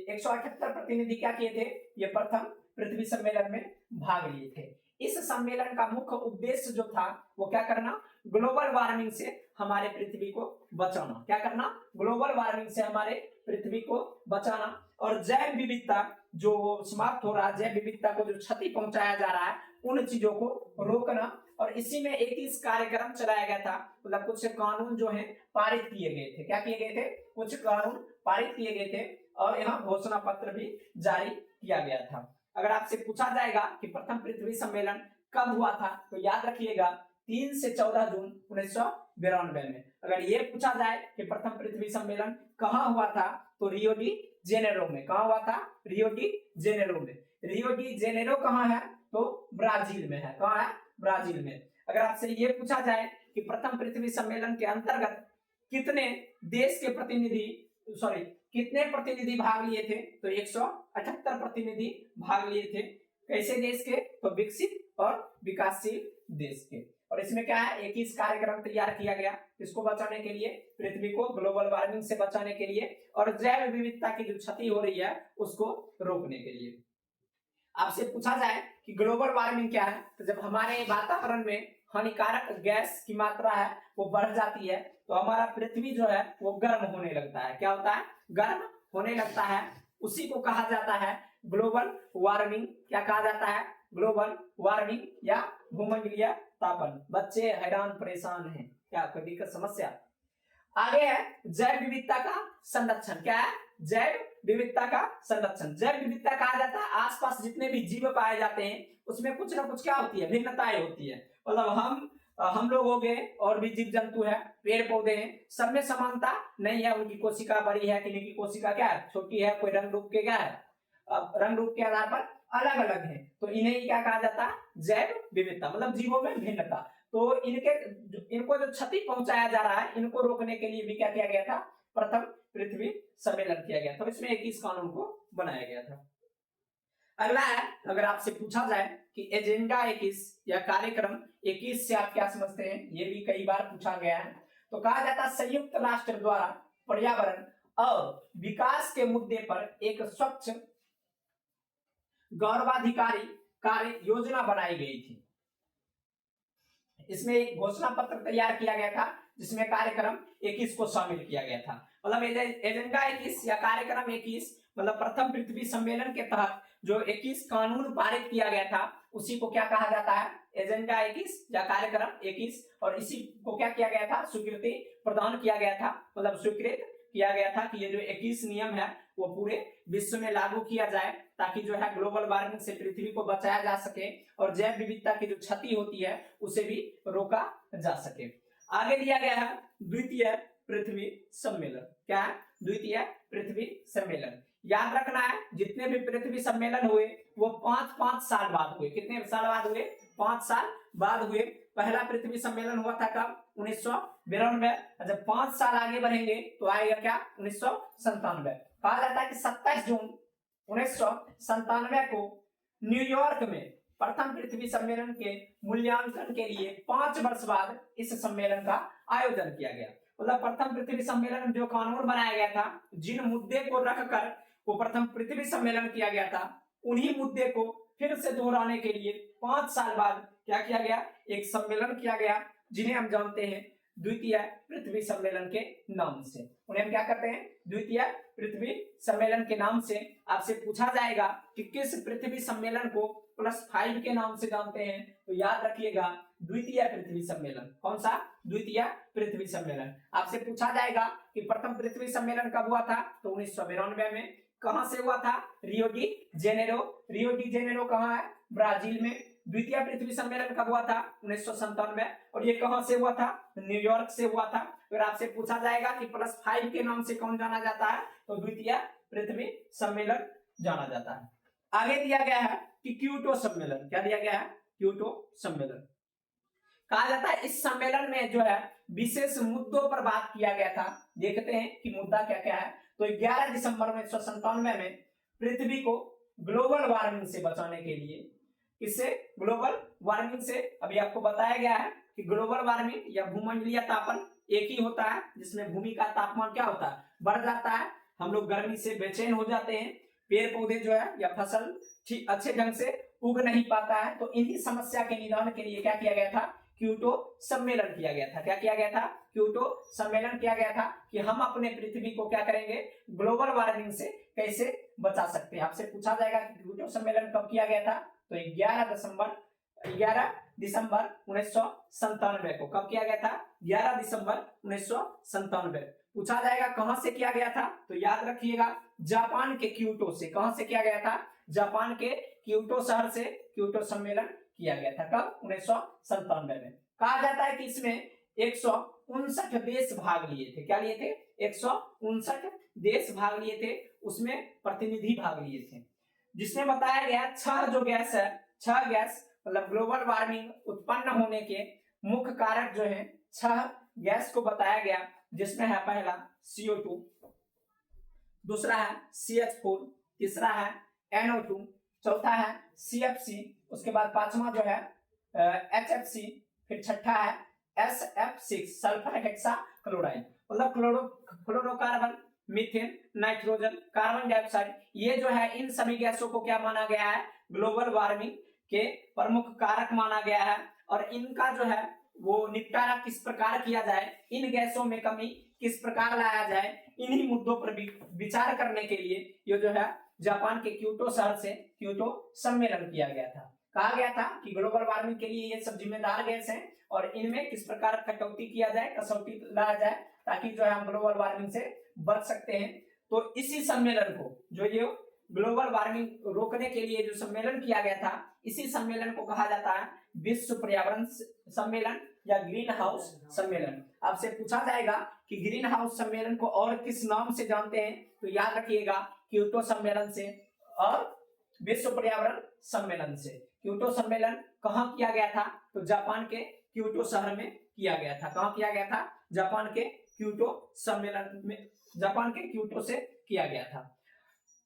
178 प्रतिनिधि क्या किए थे, ये प्रथम पृथ्वी सम्मेलन में भाग लिए थे। इस सम्मेलन का मुख्य उद्देश्य जो था वो क्या करना, ग्लोबल वार्मिंग से हमारे पृथ्वी को बचाना। क्या करना, ग्लोबल वार्मिंग से हमारे पृथ्वी को बचाना और जैव विविधता जो समाप्त हो रहा है, जैव विविधता को जो क्षति पहुंचाया जा रहा है, उन चीजों को रोकना और इसी में 21 कार्यक्रम चलाया गया था, मतलब कुछ कानून जो है पारित किए गए थे। क्या किए गए थे? कुछ कानून पारित किए गए थे और यहाँ घोषणा पत्र भी जारी किया गया था। अगर आपसे पूछा जाएगा कि प्रथम पृथ्वी सम्मेलन कब हुआ था, तो याद रखिएगा 3 से 14 जून 1992 में। अगर ये पूछा जाए कि प्रथम पृथ्वी सम्मेलन कहाँ हुआ था, तो रियो डी जेनेरो में। कहाँ हुआ था? रियो डी जेनेरो में। रियो डी जेनेरो कहाँ है? तो ब्राजील में है। कहाँ है? ब्राजील में। अगर आपसे ये पूछा जाए कि प्रथम पृथ्वी सम्मेलन के अंतर्गत कितने देश के कितने प्रतिनिधि भाग लिए थे, तो 178 प्रतिनिधि भाग लिए थे। कैसे देश के? तो विकसित और विकासशील देश के। और इसमें क्या है? 21 कार्यक्रम तैयार किया गया, इसको बचाने के लिए, पृथ्वी को ग्लोबल वार्मिंग से बचाने के लिए और जैव विविधता की जो क्षति हो रही है उसको रोकने के लिए। आपसे पूछा जाए कि ग्लोबल वार्मिंग क्या है, तो जब हमारे वातावरण में हानिकारक गैस की मात्रा है वो बढ़ जाती है, तो हमारा पृथ्वी जो है वो गर्म होने लगता है। क्या होता है? गर्म होने लगता है। उसी को कहा जाता है ग्लोबल वार्मिंग। क्या कहा जाता है? ग्लोबल वार्मिंग या भूमंडलीय तापन। बच्चे हैरान परेशान हैं, क्या कोई दिक्कत समस्या? आगे है जैव विविधता का संरक्षण। क्या है? जैव विविधता का संरक्षण। जैव विविधता कहा जाता है आसपास जितने भी जीव पाए जाते हैं उसमें कुछ ना कुछ क्या होती है? भिन्नताएं होती है। मतलब हम लोग हो गए और भी जीव जंतु है, पेड़ पौधे हैं, सब में समानता नहीं है। उनकी कोशिका बड़ी है, किन्हीं की कोशिका क्या है? छोटी है। कोई रंग रूप के क्या है? रंग रूप के आधार पर अलग अलग है, तो इन्हें क्या कहा जाता है? जैव विविधता, मतलब जीवों में भिन्नता। तो इनको जो क्षति पहुंचाया जा रहा है, इनको रोकने के लिए भी क्या किया गया था? प्रथम पृथ्वी सम्मेलन किया गया था। इसमें 21 कानून को बनाया गया था। अगला है, अगर आपसे पूछा जाए कि एजेंडा 21 या कार्यक्रम 21 से आप क्या समझते हैं, ये भी कई बार पूछा गया है। तो कहा जाता है संयुक्त राष्ट्र द्वारा पर्यावरण और विकास के मुद्दे पर एक स्वच्छ गौरवाधिकारी कार्य योजना बनाई गई थी। इसमें एक घोषणा पत्र तैयार किया गया था जिसमें कार्यक्रम 21 को शामिल किया गया था। मतलब एजेंडा 21 या कार्यक्रम 21 मतलब प्रथम पृथ्वी सम्मेलन के तहत जो 21 कानून पारित किया गया था उसी को क्या कहा जाता है? एजेंडा 21 या कार्यक्रम 21। और इसी को क्या किया गया था? स्वीकृति प्रदान किया गया था, मतलब स्वीकृत किया गया था कि ये जो 21 नियम है वो पूरे विश्व में लागू किया जाए, ताकि जो है ग्लोबल वार्मिंग से पृथ्वी को बचाया जा सके और जैव विविधता की जो क्षति होती है उसे भी रोका जा सके। आगे दिया गया है द्वितीय पृथ्वी सम्मेलन। क्या है? द्वितीय पृथ्वी सम्मेलन। याद रखना है जितने भी पृथ्वी सम्मेलन हुए वो 5-5 साल बाद हुए। कितने साल बाद हुए? 5 साल बाद हुए। पहला पृथ्वी सम्मेलन हुआ था कब? 1992। जब 5 साल आगे बढ़ेंगे तो आएगा क्या? 1997। कहा जाता है कि 27 जून 1997 को न्यूयॉर्क में प्रथम पृथ्वी सम्मेलन के मूल्यांकन के लिए 5 वर्ष बाद इस सम्मेलन का आयोजन किया गया। मतलब प्रथम पृथ्वी सम्मेलन में जो कानून बनाया गया था, जिन मुद्दे को रखकर वो प्रथम पृथ्वी सम्मेलन किया गया था, उन्हीं मुद्दे को फिर से दोहराने के लिए 5 साल बाद क्या किया गया? एक सम्मेलन किया गया जिन्हें हम जानते हैं द्वितीय पृथ्वी सम्मेलन के नाम से। उन्हें हम क्या करते हैं? द्वितीय पृथ्वी सम्मेलन के नाम से। आपसे पूछा जाएगा कि किस पृथ्वी सम्मेलन को +5 के नाम से जानते हैं, तो याद रखिएगा द्वितीय पृथ्वी सम्मेलन। कौन सा? द्वितीय पृथ्वी सम्मेलन। आपसे पूछा जाएगा कि प्रथम पृथ्वी सम्मेलन कब हुआ था, तो 1992 में। कहां से हुआ था? Rio de Janeiro. Rio de Janeiro कहां है? ब्राजील में। द्वितीय पृथ्वी सम्मेलन कब हुआ था? 1997। और ये कहां से हुआ था? न्यूयॉर्क से हुआ था। अगर आपसे पूछा जाएगा कि +5 के नाम से कौन जाना जाता है, तो द्वितीय पृथ्वी सम्मेलन जाना जाता है। आगे दिया गया है कि क्योटो सम्मेलन। क्या दिया गया है? क्योटो सम्मेलन। कहा जाता है इस सम्मेलन में जो है विशेष मुद्दों पर बात किया गया था। देखते हैं कि मुद्दा क्या क्या है। तो 11 दिसंबर 1997 में पृथ्वी को ग्लोबल वार्मिंग से बचाने के लिए, किससे? ग्लोबल वार्मिंग से। अभी आपको बताया गया है कि ग्लोबल वार्मिंग या भूमंडलीय तापन एक ही होता है जिसमें भूमि का तापमान क्या होता है? बढ़ जाता है। हम लोग गर्मी से बेचैन हो जाते हैं, पेड़ पौधे जो है या फसल ठीक अच्छे ढंग से उग नहीं पाता है। तो इन्हीं समस्या के निदान के लिए क्या किया गया था? क्योटो सम्मेलन किया गया था। क्या किया गया था? क्योटो सम्मेलन किया गया था कि हम अपने पृथ्वी को क्या करेंगे? ग्लोबल वार्मिंग से कैसे बचा सकते हैं। आपसे पूछा जाएगा कि क्योटो सम्मेलन कब किया गया था, तो 11 दिसंबर 11 दिसंबर 1997 को। कब किया गया था? 11 दिसंबर 1997। पूछा जाएगा कहां से किया गया था, तो याद रखिएगा जापान के क्योटो से। कहां से किया गया था? जापान के क्योटो शहर से क्योटो सम्मेलन किया गया था। कब? 1997 में। कहा जाता है कि इसमें 159 देश भाग लिए थे। क्या लिए थे? 159 देश भाग लिए थे, उसमें प्रतिनिधि भाग लिए थे, जिसमें बताया गया 6 जो गैस है, 6 गैस मतलब ग्लोबल वार्मिंग उत्पन्न होने के मुख्य कारक जो है 6 गैस को बताया गया, जिसमें है पहला CO2, दूसरा है CH4, तीसरा है NO2, चौथा है CFC, उसके बाद पांचवा जो है HFC, फिर छठा है SF6 सल्फर हेक्सा क्लोराइड, मतलब fluorocarbon, methane, nitrogen, carbon dioxide. ये जो है इन सभी गैसों को क्या माना गया है? ग्लोबल वार्मिंग के प्रमुख कारक माना गया है। और इनका जो है वो निपटारा किस प्रकार किया जाए, इन गैसों में कमी किस प्रकार लाया जाए, इन्हीं मुद्दों पर विचार करने के लिए ये जो है जापान के क्योटो शहर से क्योटो सम्मेलन किया गया था। कहा गया था कि ग्लोबल वार्मिंग के लिए ये सब जिम्मेदार गैस हैं और इनमें किस प्रकार कटौती किया जाए, कसौटी लाया जाए, ताकि जो है हम ग्लोबल वार्मिंग से बच सकते हैं। तो इसी सम्मेलन को, जो ये ग्लोबल वार्मिंग रोकने के लिए जो सम्मेलन किया गया था, इसी सम्मेलन को कहा जाता है विश्व पर्यावरण सम्मेलन या ग्रीन हाउस सम्मेलन। आपसे पूछा जाएगा कि ग्रीन हाउस सम्मेलन को और किस नाम से जानते हैं, तो याद रखिएगा क्योटो सम्मेलन से और विश्व पर्यावरण सम्मेलन से। क्योटो सम्मेलन कहाँ किया गया था? तो जापान के क्योटो शहर में किया गया था। कहाँ किया गया था? जापान के क्योटो सम्मेलन में, जापान के क्योटो से किया गया था।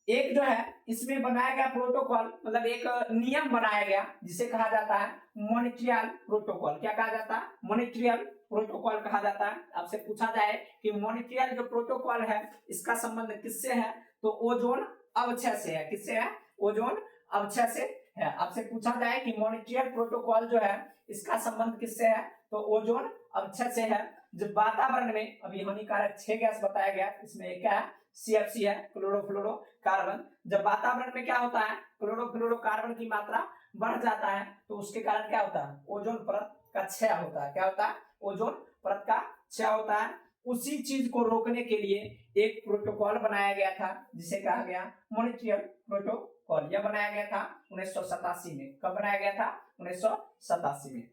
एक जो है इसमें बनाया गया प्रोटोकॉल, मतलब एक नियम बनाया गया जिसे कहा जाता है मॉन्ट्रियल प्रोटोकॉल। क्या कहा जाता है? मॉन्ट्रियल प्रोटोकॉल कहा जाता है। आपसे पूछा जाए कि मॉन्ट्रियल जो प्रोटोकॉल है इसका संबंध किससे है, तो ओजोन अवक्षय से है। किससे है? ओजोन अवक्षय से है। आपसे पूछा जाए कि मॉन्ट्रियल प्रोटोकॉल जो है इसका संबंध किससे है, तो ओजोन अवक्षय से है। जब वातावरण में अभी हानिकारक 6 गैस बताया गया, इसमें एक क्या है? CFC है, क्लोरोफ्लोरोकार्बन। जब वातावरण में क्या होता है? क्लोरोफ्लोरोकार्बन की मात्रा बढ़ जाता है, तो उसके कारण क्या होता है? ओजोन परत का क्षय होता है। क्या होता है? ओजोन परत का क्षय होता है। उसी चीज को रोकने के लिए एक प्रोटोकॉल बनाया गया था जिसे कहा गया मॉन्ट्रियल प्रोटोकॉल। यह बनाया गया था 1987 में। कब बनाया गया था? 1987 में।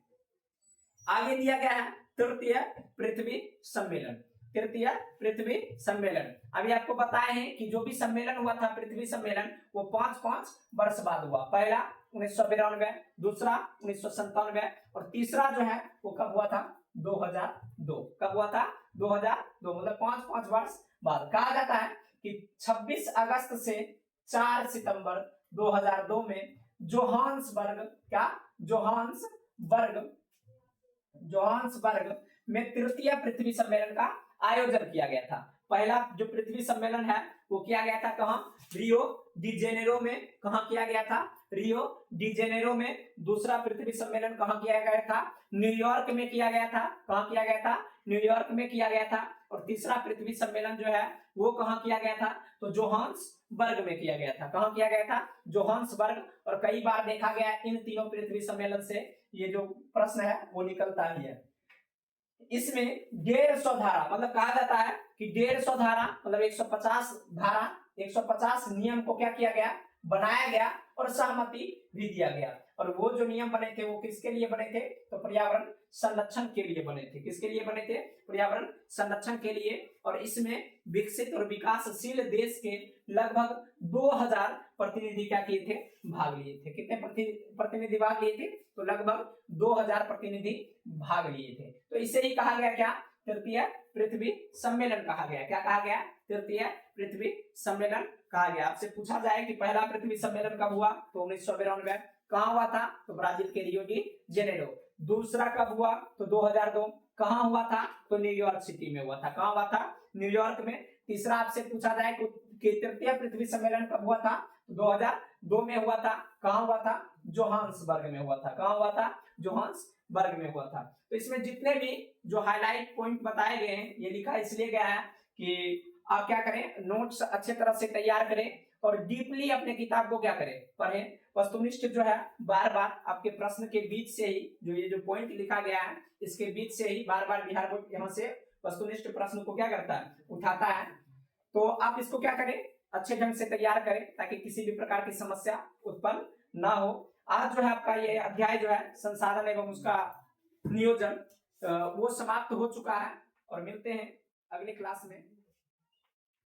आगे दिया गया है तृतीय पृथ्वी सम्मेलन। तृतीय पृथ्वी सम्मेलन अभी आपको बताए हैं कि जो भी सम्मेलन हुआ था पृथ्वी सम्मेलन, वो 5-5 वर्ष बाद हुआ। पहला 1992, दूसरा 1997 और तीसरा जो है वो कब हुआ था? 2002। कब हुआ था? 2002, मतलब 5-5 वर्ष बाद। कहा जाता है कि 26 अगस्त से 4 सितंबर 2002 में जोहान्सबर्ग में तृतीय पृथ्वी सम्मेलन का आयोजन किया गया था। पहला जो पृथ्वी सम्मेलन है वो किया गया था कहां? रियो डी जेनेरो में। कहां किया गया था? रियो डी जेनेरो में। दूसरा पृथ्वी सम्मेलन कहां किया गया था? न्यूयॉर्क में किया गया था। कहां किया गया था? न्यूयॉर्क में किया गया था। और तीसरा पृथ्वी सम्मेलन जो है वो कहां किया गया था? तो जोहान्सबर्ग में किया गया था। कहां किया गया था? जोहान्सबर्ग। और कई बार देखा गया इन तीनों पृथ्वी सम्मेलन से ये जो प्रश्न है वो निकलता ही है। इसमें 150 धारा, मतलब कहा जाता है कि 150 धारा मतलब 150 धारा, 150 नियम को क्या किया गया? बनाया गया और सहमति भी दिया गया। और वो जो नियम बने थे वो किसके लिए बने थे? तो पर्यावरण संरक्षण के लिए बने थे। किसके लिए बने थे? पर्यावरण संरक्षण के लिए। और इसमें विकसित और विकासशील देश के लगभग 2000 प्रतिनिधि क्या किए थे? भाग लिए थे। कितने प्रतिनिधि भाग लिए थे? तो लगभग 2000 प्रतिनिधि भाग लिए थे। तो इसे ही कहा गया क्या? तृतीय पृथ्वी सम्मेलन कहा गया। क्या कहा गया? तृतीय पृथ्वी सम्मेलन कहा गया। आपसे पूछा जाए कि पहला पृथ्वी सम्मेलन कब हुआ? तो 1992। कहां हुआ था? तो ब्राजील के रियो डी जेनेरो। दूसरा कब हुआ? तो 2002। कहां हुआ था? तो न्यूयॉर्क सिटी में हुआ था। कहां हुआ था? न्यूयॉर्क में। तीसरा आपसे पूछा जाए कि तृतीय पृथ्वी सम्मेलन कब हुआ था? 2002 में हुआ था। कहां हुआ था? जोहान्सबर्ग में हुआ था। कहां हुआ था? जोहान्सबर्ग में हुआ था। तो इसमें जितने भी जो हाईलाइट पॉइंट बताए गए हैं ये लिखा इसलिए गया है कि आप क्या करें? नोट्स अच्छे तरह से तैयार करें और डीपली अपने किताब को क्या करें? पढ़ें। वस्तुनिष्ठ जो है बार बार आपके प्रश्न के बीच से ही जो ये जो पॉइंट लिखा गया है इसके बीच से ही बार बार बिहार बोर्ड यहाँ से वस्तुनिष्ठ प्रश्न को क्या करता है, उठाता है। तो आप इसको क्या करें, अच्छे ढंग से तैयार करें ताकि किसी भी प्रकार की समस्या उत्पन्न ना हो। आज जो है आपका ये अध्याय जो है संसाधन एवं उसका नियोजन वो समाप्त हो चुका है और मिलते हैं अगले क्लास में।